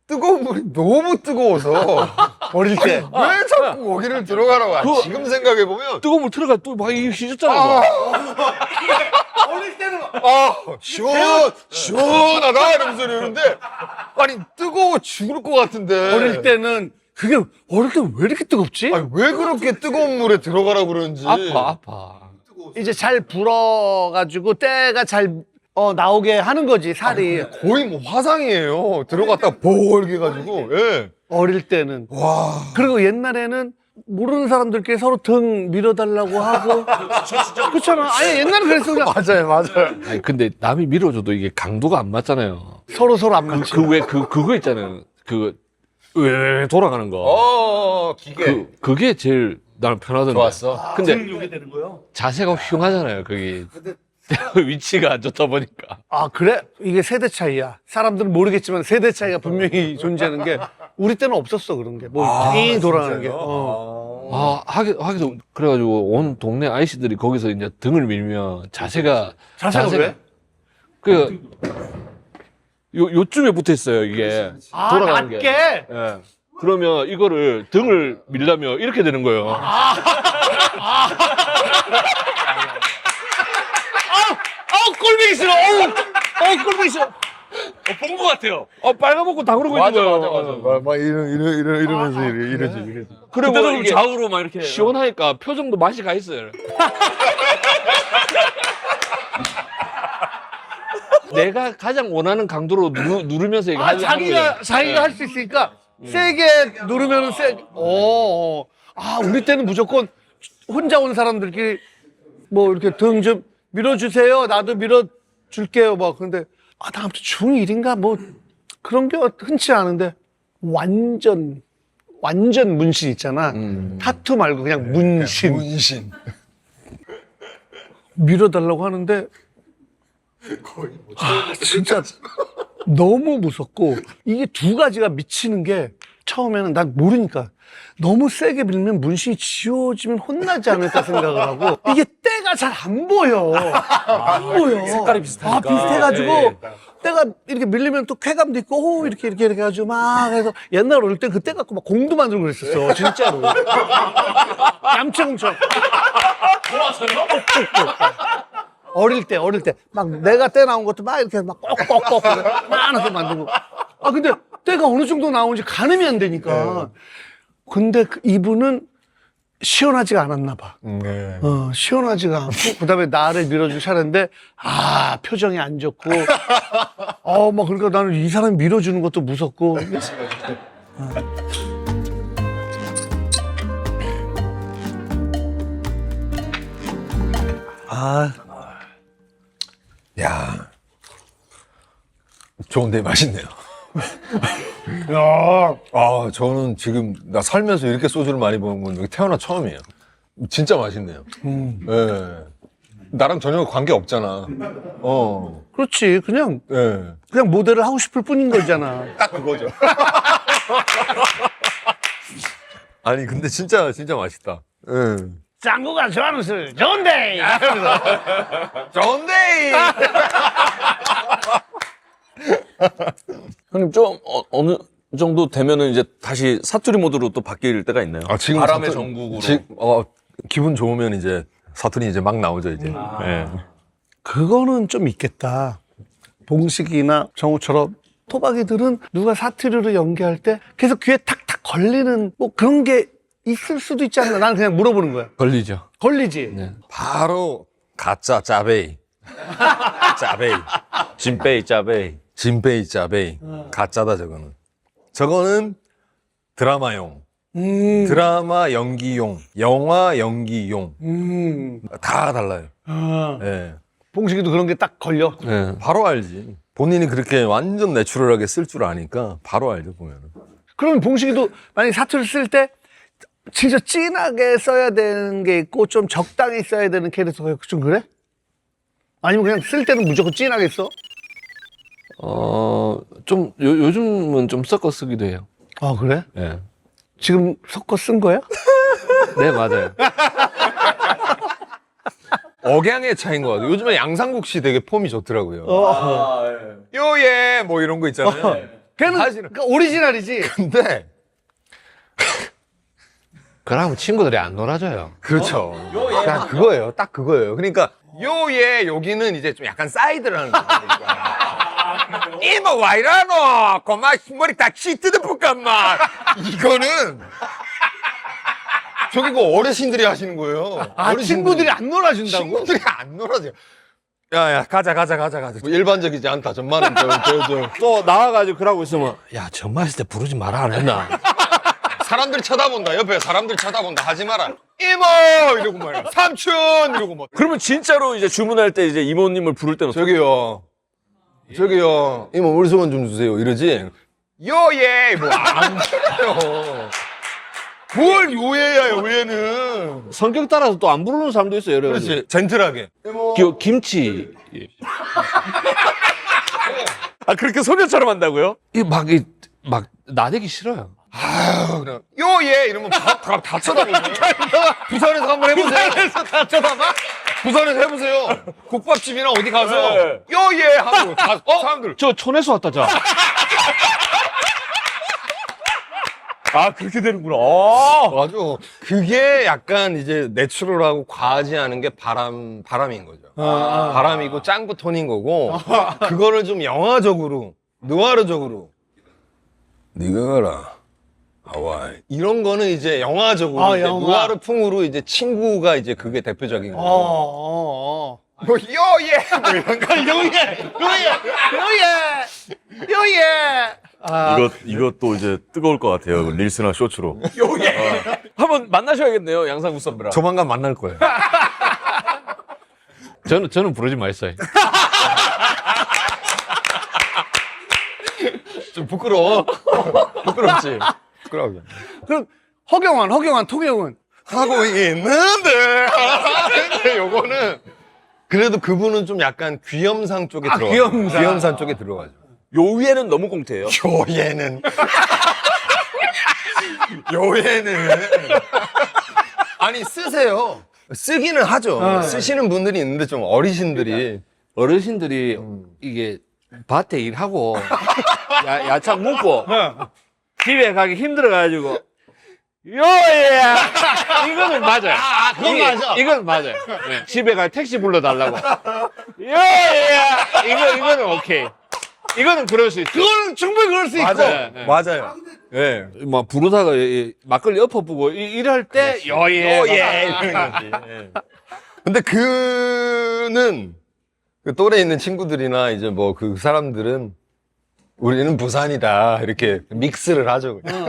뜨거운 물이 너무 뜨거워서 어릴 때. 왜 자꾸 거기를 들어가라고? 지금 생각해 보면 뜨거운 물 들어가 또 막 휘졌잖아. 어릴 때는 시원하다 이러면서 이러는데 아니 뜨거워 죽을 것 같은데. 어릴 때는 그게 어릴 때 왜 이렇게 뜨겁지? 아니 왜 그렇게 뜨거운 물에 들어가라고 그러는지. 아파. 이제 잘 불어가지고 때가 잘 나오게 하는 거지, 살이. 거의 뭐 화상이에요. 들어갔다가 보게 해가지고. 예. 어릴 때는. 와. 그리고 옛날에는 모르는 사람들끼리 서로 등 밀어달라고 하고. 그렇잖아. 아니, 옛날에 그랬어. 그냥 맞아요. 아니 근데 남이 밀어줘도 이게 강도가 안 맞잖아요. 서로 안 맞지. 그거 있잖아요. 왜 돌아가는 거. 기계. 그게 제일 나는 편하던데. 좋았어. 근데 이게 되는 거요? 자세가 흉하잖아요. 그게. 위치가 안 좋다 보니까. 아, 그래? 이게 세대 차이야. 사람들은 모르겠지만 세대 차이가 분명히 존재하는 게 우리 때는 없었어, 그런 게. 뭐, 띵 돌아가는 게. 하기도 그래가지고 온 동네 아이씨들이 거기서 이제 등을 밀면 자세가 왜? 요쯤에 붙어 있어요, 이게. 아, 돌아가는 낮게? 게. 예. 그러면 이거를 등을 밀려면 이렇게 되는 거예요. 꼴보기 싫어! 꼴보기 싫어! 본 것 같아요. 빨가벗고 다 그러고 있는 거예요. 막 이러면서 이러지. 그리고 그때도 이게 좌우로 막 이렇게 시원하니까 표정도 맛이 가 있어요. 내가 가장 원하는 강도로 누르면서 이거 하는 거예요. 자기가 할 수 있으니까 세게 누르면은 우리 때는 무조건 혼자 온 사람들끼리 뭐 이렇게 등 좀 밀어주세요. 나도 밀어줄게요. 막 근데 나 아무튼 중1인가 뭐 그런 게 흔치 않은데 완전 문신 있잖아. 타투 말고 그냥 문신. 밀어달라고 하는데 진짜 너무 무섭고 이게 두 가지가 미치는 게 처음에는 난 모르니까 너무 세게 밀면 문신이 지워지면 혼나지 않을까 생각을 하고 이게 때가 잘 안 보여. 안 보여. 색깔이 비슷하니까. 비슷해가지고 때가 이렇게 밀리면 또 쾌감도 있고 이렇게 해가지고 막 해서 옛날 어릴 때 그때 갖고 막 공도 만들고 그랬었어. 진짜로. 얌체공처럼. 어릴 때 막 내가 때 나온 것도 막 이렇게 막 꼭꼭꼭 많아서 만들고 근데 때가 어느 정도 나오는지 가늠이 안 되니까 근데 이분은 시원하지가 않았나 봐. 시원하지가 않고 그다음에 나를 밀어줄 차례인데 표정이 안 좋고 막 그러니까 나는 이 사람 밀어주는 것도 무섭고 야, 좋은데 맛있네요. 저는 지금 나 살면서 이렇게 소주를 많이 먹은 건 여기 태어나 처음이에요. 진짜 맛있네요. 예. 나랑 전혀 관계 없잖아. 그렇지 그냥 모델을 하고 싶을 뿐인 거잖아. 딱 그거죠. 아니 근데 진짜 맛있다. 짱구가 좋아하는 술 좋은데 좋은데. 형님 좀 어느 정도 되면은 이제 다시 사투리 모드로 또 바뀔 때가 있나요? 지금 바람의 전국으로. 기분 좋으면 이제 사투리 이제 막 나오죠 이제. 예. 그거는 좀 있겠다. 봉식이나 정우처럼 토박이들은 누가 사투리로 연기할 때 계속 귀에 탁탁 걸리는 뭐 그런 게 있을 수도 있지 않나. 나는 그냥 물어보는 거야. 걸리죠. 걸리지? 네. 바로 가짜 짜베이. 짜베이. 진빼이 짜베이. 진베이 짜베이. 가짜다 저거는. 저거는 드라마용. 드라마 연기용, 영화 연기용. 다 달라요. 예. 봉식이도 그런 게 딱 걸려. 네. 바로 알지. 본인이 그렇게 완전 내추럴하게 쓸 줄 아니까 바로 알죠 보면은. 그러면 봉식이도 만약에 사투리 쓸 때 진짜 진하게 써야 되는 게 있고 좀 적당히 써야 되는 캐릭터가 좀 그래? 아니면 그냥 쓸 때는 무조건 진하게 써? 좀 요즘은 좀 섞어 쓰기도 해요. 아 그래? 네. 지금 섞어 쓴 거야? 네, 맞아요. 억양의 차이인 것 같아요. 요즘에 양상국 씨 되게 폼이 좋더라고요. 요예 뭐 이런 거 있잖아요. 걔는 그러니까 오리지널이지. 근데 그러면 친구들이 안 놀아줘요. 그렇죠. 그냥 그거예요. 딱 그거예요. 그러니까 요예 여기는 이제 좀 약간 사이드라는 거니까. 이모 와 이러노? 고마 머리 다 치트드 볼까마. 이거는 저기 그 어르신들이 하시는 거예요. 친구들이 안 놀아준다고? 친구들이 안 놀아줘요. 야야 가자. 뭐 일반적이지 않다. 전만은 또 나와가지고 그러고 있으면 야 전마 했을 때 부르지 마라 안 했나? 사람들이 쳐다본다. 옆에 사람들이 쳐다본다. 하지 마라. 이모 이러고 말이야. 삼촌 이러고 뭐. 그러면 진짜로 이제 주문할 때 이제 이모님을 부를 때는 저기요 이모 물소원 좀 주세요 이러지. 요예 뭐 안 해요. 뭘 요예야 요예는. 성격 따라서 또 안 부르는 사람도 있어요. 여러 가지. 그렇지. 젠틀하게. 김치. 아 그렇게 소녀처럼 한다고요? 막 나대기 싫어요. 그냥 요예 이러면 다 쳐다보고. 부산에서 한번 해보세요. 부산에서 다 쳐다봐? 부산에서 해보세요. 국밥집이나 어디 가서 요예 하고 다 사람들. 저 촌에서 왔다, 자. 아 그렇게 되는구나. 맞아. 그게 약간 이제 내추럴하고 과하지 않은 게 바람인 거죠. 바람이고 짱구 톤인 거고, 그거를 좀 영화적으로, 느와르적으로. 네가 가라. 하와이. 이런 거는 이제 영화적으로, 이제 영화. 느와르풍으로 이제 친구가 이제 그게 대표적인 거고. 뭐, 요예! 뭐 이런 거. 요예! 이것도 이제 뜨거울 것 같아요. 릴스나 쇼츠로. 한번 만나셔야겠네요, 양상국 선배랑. 조만간 만날 거예요. 저는 부르지 마있어요. 좀 부끄러워. 부끄럽지? 부끄러워. 그럼 허경환, 통영은 하고 있는데 요거는 그래도 그분은 좀 약간 귀염상 쪽에 들어가요. 귀염상 쪽에 들어가죠. 요위에는 너무 공태예요. 요예는 아니 쓰세요. 쓰기는 하죠. 쓰시는 분들이 있는데 좀 어르신들이 어르신들이 이게 밭에 일하고 야참 묵고 집에 가기 힘들어가지고 요예 이거는 맞아요. 그건 맞아. 이건 맞아요. 네. 집에 가 택시 불러달라고 요예 이거는 오케이. 이거는 그럴 수 있죠. 그거는 충분히 그럴 수 있고. 맞아요. 네. 맞아요. 예. 막 부르다가 막걸리 엎어보고 이럴 때 요예 이러는 거지. 예. 근데 그는 그 또래 있는 친구들이나 이제 뭐 그 사람들은 우리는 부산이다 이렇게 믹스를 하죠. 믹스를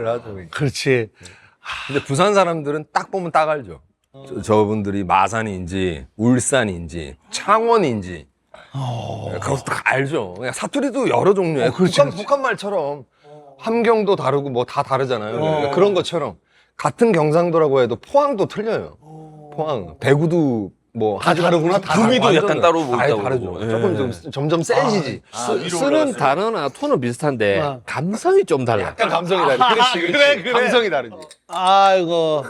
하죠. 그렇지. 근데 부산 사람들은 딱 보면 딱 알죠. 저분들이 마산인지 울산인지 창원인지 그것도 다 알죠. 그냥 사투리도 여러 종류예요. 북한 말처럼 함경도 다르고 뭐 다 다르잖아요. 그러니까 그런 것처럼 같은 경상도라고 해도 포항도 틀려요. 포항, 대구도 뭐 다 다르구나. 다 구미도 완전 약간 따로 뭐 아예 있다고 다르죠. 그러고. 조금 좀 점점 세지지. 쓰는 단어나 톤은 비슷한데 감성이 좀 달라. 약간 감성이 다르지. 그렇지. 그래. 감성이 다르지. 아이고.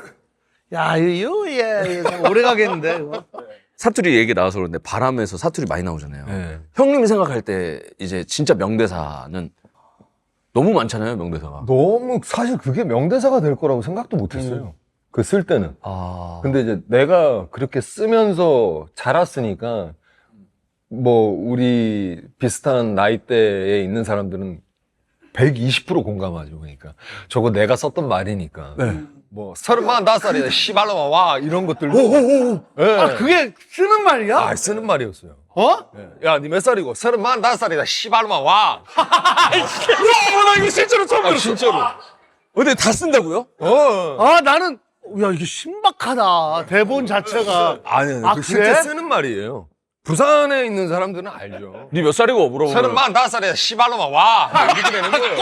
야, 이거 예, 오래 가겠는데. 이거. 사투리 얘기 나와서 그런데 바람에서 사투리 많이 나오잖아요. 네. 형님이 생각할 때 이제 진짜 명대사는 너무 많잖아요, 명대사가. 너무 사실 그게 명대사가 될 거라고 생각도 못 했어요. 그 쓸 때는. 근데 이제 내가 그렇게 쓰면서 자랐으니까 뭐 우리 비슷한 나이대에 있는 사람들은 120% 공감하죠. 그러니까 저거 내가 썼던 말이니까. 뭐 35살이다 씨발로마 와 이런 것들도. 예. 아, 그게 쓰는 말이야? 아, 쓰는 말이었어요. 어? 야, 니 몇 살이고? 35살이다 씨발로마 와. 나 이거 실제로 처음 아, 진짜로. 근데 다 쓴다고요? 아, 나는, 야, 이게 신박하다. 대본 자체가. 아니, 아, 그 그래? 실제 쓰는 말이에요. 부산에 있는 사람들은 알죠. 니 몇 살이고 물어보면 35살이다 씨발로마 와. 이렇게 되는 거예요.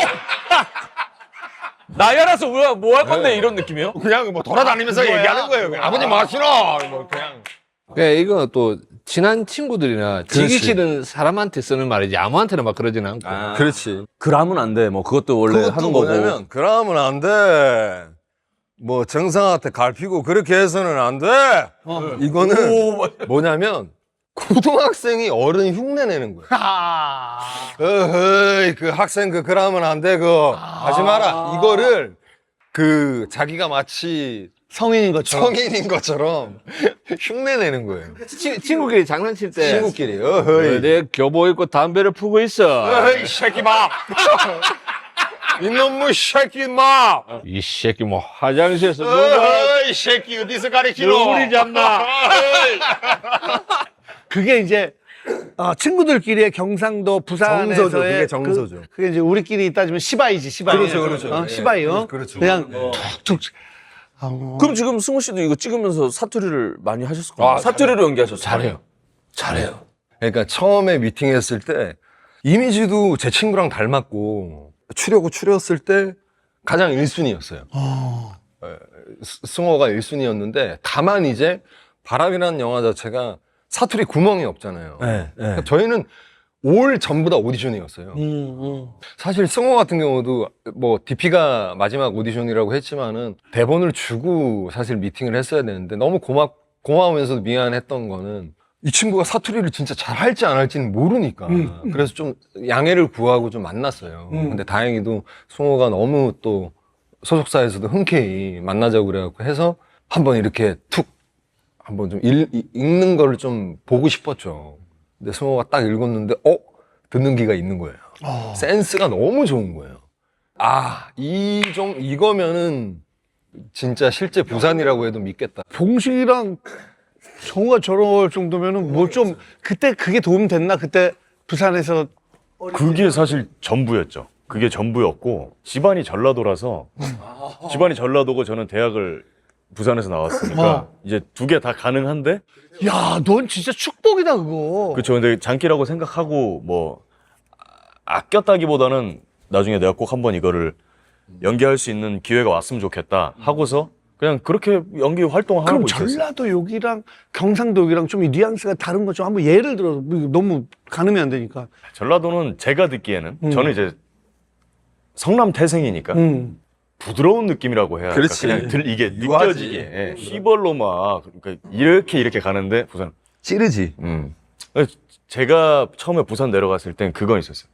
나야라서 뭐 할 건데 이런 느낌이에요? 그냥 뭐 돌아다니면서 얘기하는 거예요. 그냥. 아버님 뭐 하시노? 뭐 그냥. 그러니까 이거 또 친한 친구들이나 지기 싫은 사람한테 쓰는 말이지 아무한테나 막 그러지는 않고. 그렇지. 그러면 안 돼. 뭐 그것도 원래 그것도 하는 거고. 뭐냐면 그러면 안 돼. 뭐 정상한테 갈피고 그렇게 해서는 안 돼. 이거는 뭐냐면 고등학생이 어른 흉내 내는 거예요. 어허이 그 학생 그러면 안 돼. 그거 하지 마라. 이거를 그 자기가 마치 성인인 것처럼. 성인인 것처럼 흉내 내는 거예요. 친구끼리 장난칠 때 친구끼리 어허이 내 교복 입고 담배를 피우고 있어. 어허이 새끼 마. 이놈의 새끼 마. 이 새끼 뭐 화장실에서 누가 어이 새끼 어디서 가리키노? 우리 잡나? 그게 이제, 친구들끼리의 경상도, 부산에서의. 정서죠. 그게 정서죠. 그게 이제 우리끼리 따지면 시바이지, 시바이. 그렇죠. 시바이, 그렇죠. 그냥 툭툭. 그럼 지금 승우 씨도 이거 찍으면서 사투리를 많이 하셨을 거예요. 사투리로 연기하셨어요. 잘해요. 그러니까 처음에 미팅했을 때 이미지도 제 친구랑 닮았고 추려고 추렸을 때 가장 1순위였어요. 승호가 1순위였는데 다만 이제 바람이라는 영화 자체가 사투리 구멍이 없잖아요. 그러니까 저희는 올 전부 다 오디션이었어요. 사실 승호 같은 경우도 뭐 DP가 마지막 오디션이라고 했지만은 대본을 주고 사실 미팅을 했어야 되는데 너무 고마우면서도 미안했던 거는 이 친구가 사투리를 진짜 잘 할지 안 할지는 모르니까. 그래서 좀 양해를 구하고 좀 만났어요. 근데 다행히도 승호가 너무 또 소속사에서도 흔쾌히 만나자고 그래갖고 해서 한번 이렇게 툭 한번 좀 읽는 걸 좀 보고 싶었죠. 근데 승호가 딱 읽었는데 듣는 기가 있는 거예요. 센스가 너무 좋은 거예요. 이거면은 진짜 실제 부산이라고 해도 믿겠다. 봉식이랑 정우가 저럴 정도면은 뭐 좀 그때 그게 도움 됐나? 그때 부산에서 그게 사실 전부였죠. 그게 전부였고 집안이 전라도라서 집안이 전라도고 저는 대학을 부산에서 나왔으니까 이제 두 개 다 가능한데 야, 넌 진짜 축복이다 그거. 그렇죠. 근데 장기라고 생각하고 뭐 아꼈다기보다는 나중에 내가 꼭 한번 이거를 연기할 수 있는 기회가 왔으면 좋겠다 하고서 그냥 그렇게 연기 활동을 하고 그럼 있었어요. 전라도 욕이랑 경상도 욕이랑 좀 이 뉘앙스가 다른 거 좀 한번 예를 들어. 너무 가늠이 안 되니까. 전라도는 제가 듣기에는 저는 이제 성남 태생이니까 부드러운 느낌이라고 해야 할까? 그렇지. 그냥 이게 유하지. 느껴지게 휘벌로 막 그러니까 이렇게 가는데 부산 찌르지. 제가 처음에 부산 내려갔을 땐 그건 있었어요.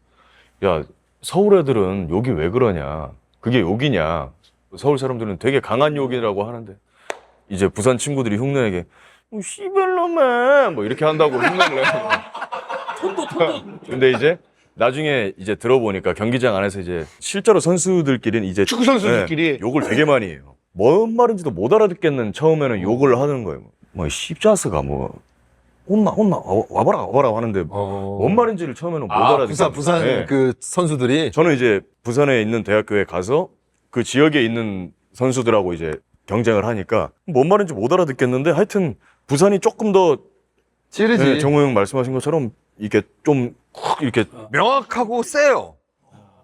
야, 서울 애들은 욕이 왜 그러냐? 그게 욕이냐? 서울 사람들은 되게 강한 욕이라고 하는데 이제 부산 친구들이 흉내내게 씨발놈아 뭐 이렇게 한다고 흉내를 해요. 근데 이제 나중에 이제 들어보니까 경기장 안에서 이제 실제로 선수들끼리는 이제 축구 선수들끼리. 네, 욕을 되게 많이 해요. 뭔 말인지도 못 알아듣겠는 처음에는 욕을 하는 거예요. 뭐 십자스가 뭐 혼나 와봐라 하는데 뭔 말인지를 처음에는 못 알아듣겠어요. 부산 네. 그 선수들이 저는 이제 부산에 있는 대학교에 가서 그 지역에 있는 선수들하고 이제 경쟁을 하니까 뭔 말인지 못 알아듣겠는데 하여튼 부산이 조금 더 찌르지. 네, 정우 형 말씀하신 것처럼 이게 좀 이렇게 명확하고 세요.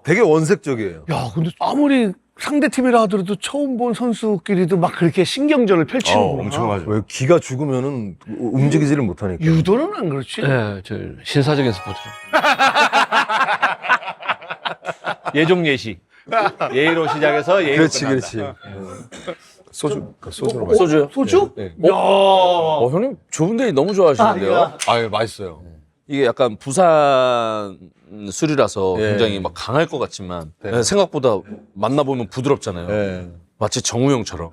되게 원색적이에요. 야, 근데 아무리 상대 팀이라 하더라도 처음 본 선수끼리도 막 그렇게 신경전을 펼치는구나. 엄청나죠. 왜 기가 죽으면은 움직이지를 못하니까. 유도는 안 그렇지? 네, 저 신사적인 스포츠. 예종 예시. 예의로 시작해서 예의로 그렇지, 끝난다. 그렇지. 소주로 마시. 소주요? 소주? 네. 야. 형님 좁은 데 너무 좋아하시는데요. 아유, 맛있어요. 이게 약간 부산 술이라서 예. 굉장히 막 강할 것 같지만 네. 생각보다 만나보면 부드럽잖아요. 네. 마치 정우 형처럼.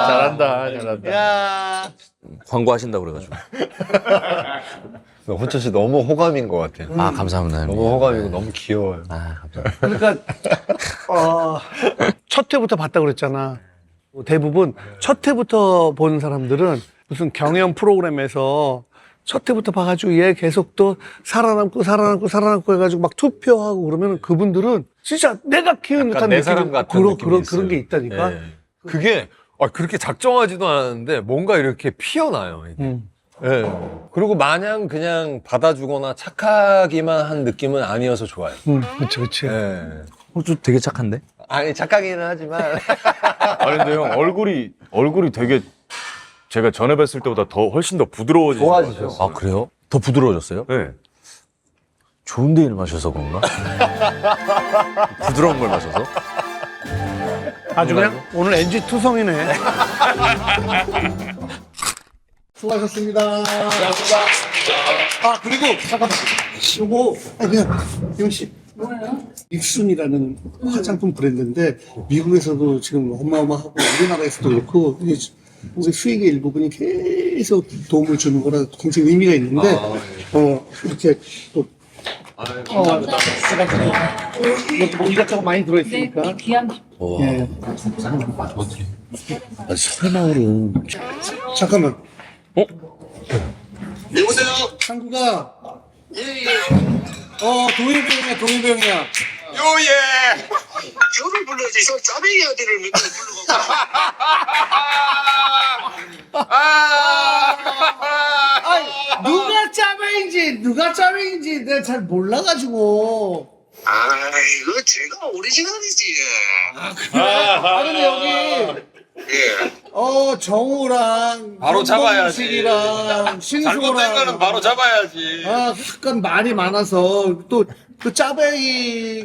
잘한다. 야. 광고하신다고 그래가지고. 호철 씨 너무 호감인 것 같아요. 아, 감사합니다. 형님. 너무 호감이고 너무 귀여워요. 아, 감사합니다. 그러니까 첫 회부터 봤다 그랬잖아. 대부분 첫 회부터 본 사람들은 무슨 경연 프로그램에서 첫 회부터 봐가지고 얘 계속 또 살아남고 해가지고 막 투표하고 그러면 그분들은 진짜 내가 키운 듯한 내 사람 같은 느낌이 있어요. 그런 게 있다니까. 예. 그게 그렇게 작정하지도 않았는데 뭔가 이렇게 피어나요. 이게. 예. 그리고 마냥 그냥 받아주거나 착하기만 한 느낌은 아니어서 좋아요. 그치. 예. 좀 되게 착한데? 아니 착하기는 하지만 아니 근데 형 얼굴이 되게 제가 전에 뵀을 때보다 훨씬 더 부드러워지신 것 같아요. 좋아지죠. 아, 그래요? 더 부드러워졌어요? 네. 좋은 데를 마셔서 그런가? 부드러운 걸 마셔서? 아주 그냥 오늘 NG 투성이네. 수고하셨습니다. 아, 그리고 잠깐만. 요거 그냥 이용 씨. 익순이라는 화장품 브랜드인데 미국에서도 지금 어마어마하고 우리나라에서도 그렇고 이게 우리 수익의 일부분이 계속 도움을 주는 거라 굉장히 의미가 있는데 이렇게 또 뭐 이것저것 많이 들어있으니까 귀한 예. 설마을은 잠깐만 여보세요? 창구가 동일병이야 요예. 저를 불러야지. 저 짜배기 아들을 맨날 불러가고. 누가 누가 짜맹인지 내가 잘 몰라가지고. 이거 제가 오리지널이지. 근데 여기 예. 정우랑 바로 잡아야지. 식이랑 신수호랑 바로 잡아야지. 약간 말이 많아서 또 그 짜베이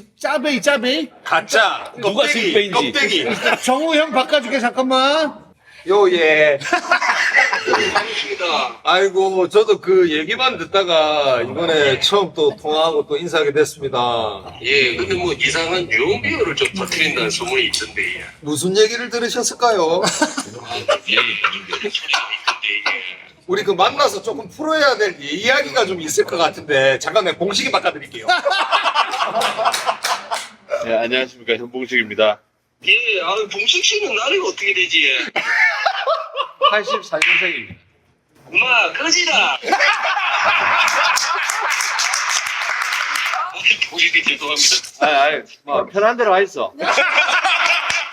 가짜. 누가 실패인지. 껍데기. 정우 형 바꿔줄게 잠깐만. 요예. 반갑습니다. 아이고, 저도 그 얘기만 듣다가 이번에 처음 또 통화하고 또 인사하게 됐습니다. 예, 근데 뭐 이상한 유언비어를 좀 터뜨린다는 소문이 있던데. 예. 무슨 얘기를 들으셨을까요? 미안해, 소리가 있던데. 예. 우리 그 만나서 조금 풀어야 될 이야기가 좀 있을 것 같은데 잠깐 내가 봉식이 바꿔드릴게요. 네, 안녕하십니까. 현봉식입니다. 예, 봉식 씨는 나이가 어떻게 되지? 84년생입니다. 엄마, 꺼지라! 봉식이 죄송합니다. 뭐 편한 대로 하있어.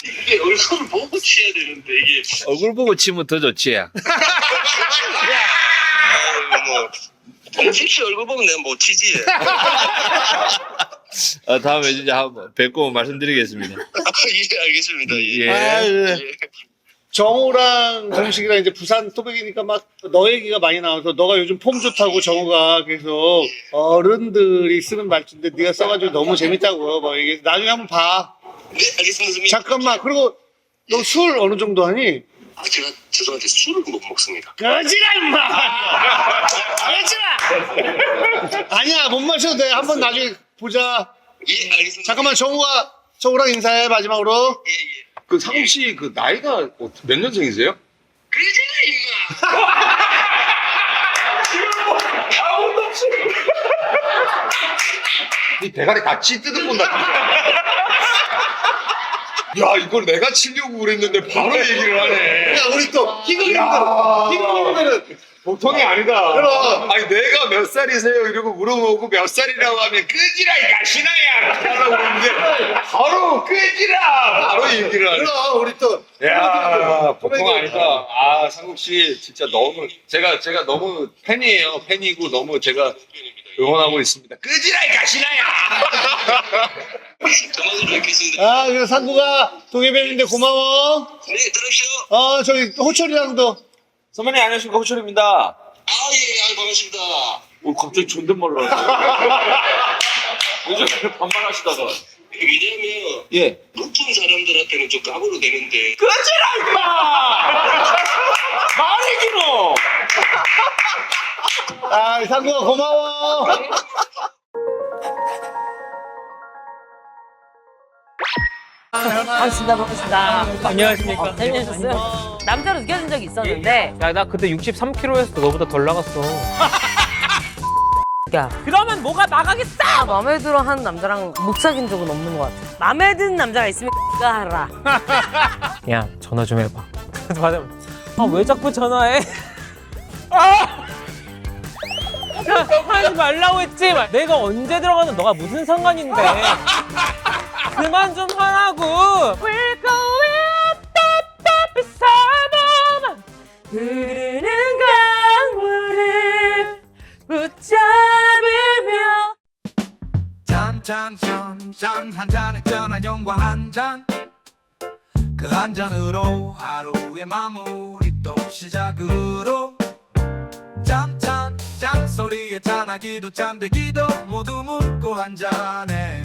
이게 얼굴을 보고 치야 되는데, 이게. 얼굴 보고 치면 더 좋지. 뭐, 봉식 씨 얼굴 보면 내가 못 치지. 다음에 진짜 한번 뵙고 말씀드리겠습니다. 예, 알겠습니다. 예. 예. 정우랑 공식이랑 이제 부산 토백이니까 막 너 얘기가 많이 나와서 너가 요즘 폼 좋다고 정우가 계속 어른들이 쓰는 말투인데 네가 써가지고 너무 재밌다고 뭐 얘기해서 나중에 한번 봐. 네, 알겠습니다, 선생님. 잠깐만. 그리고 너 술 어느 정도 하니? 제가 죄송한데 술을 못 먹습니다. 거지라 임마. 거지라. 아니야 못 마셔도 돼. 한번 나중에 보자. 예, 알겠습니다. 잠깐만 정우랑 인사해 마지막으로. 예, 예. 그 상욱 씨 그 나이가 몇 년생이세요? 그러지마, 임마! 네 대가리 다 찢뜯어본다. 야 이걸 내가 치려고 그랬는데 바로 얘기를 하네. 야 우리 또 희극님들은 보통이 아니다. 그럼. 아니 내가 몇 살이세요 이러고 물어보고 몇 살이라고 하면 끄지라 이 가시나야 하라고 그러는데 바로 끄지라 바로 얘기를 하네. 그럼 우리 또 야 보통 아니다. 아 상국 씨 진짜 너무 제가 너무 팬이에요. 팬이고 너무 제가 응원하고 있습니다. 끄지라 이 가시나야. 그만으로 뵙겠습니다. 그래 상구가 동해뱀인데 고마워. 네, 들으시오. 저기 호철이랑도. 선배님 안녕하십니까. 호철입니다. 예, 반갑습니다. 갑자기 존댓말로 요즘 반말하시다가. 왜냐면, 예. 높은 사람들한테는 좀 까불어 되는데. 끄지라 임마! 말이 길어! 상구가 고마워. 반갑습니다. 안녕하십니까. 재밌었어요. 남자로 느껴진 적이 있었는데 야, 나 그때 63kg였어. 너보다 덜 나갔어. 야, 그러면 뭐가 나가겠어? 마음에 들어 하는 남자랑 못 사귄 적은 없는 것 같아. 마음에 드는 남자가 있으면 하라. 야, 전화 좀 해봐. 받아. 왜 자꾸 전화해? 야, 하지 말라고 했지. 내가 언제 들어가는 너가 무슨 상관인데? 그만 좀 하라고. We're going up beside 흐르는 강물을 붙잡으며 짠짠짠짠 한 잔에 전화용과 한 잔 그 한 잔으로 하루의 마무리 또 시작으로 짠짠짠 소리에 짠하기도 짠되기도 모두 묻고 한 잔에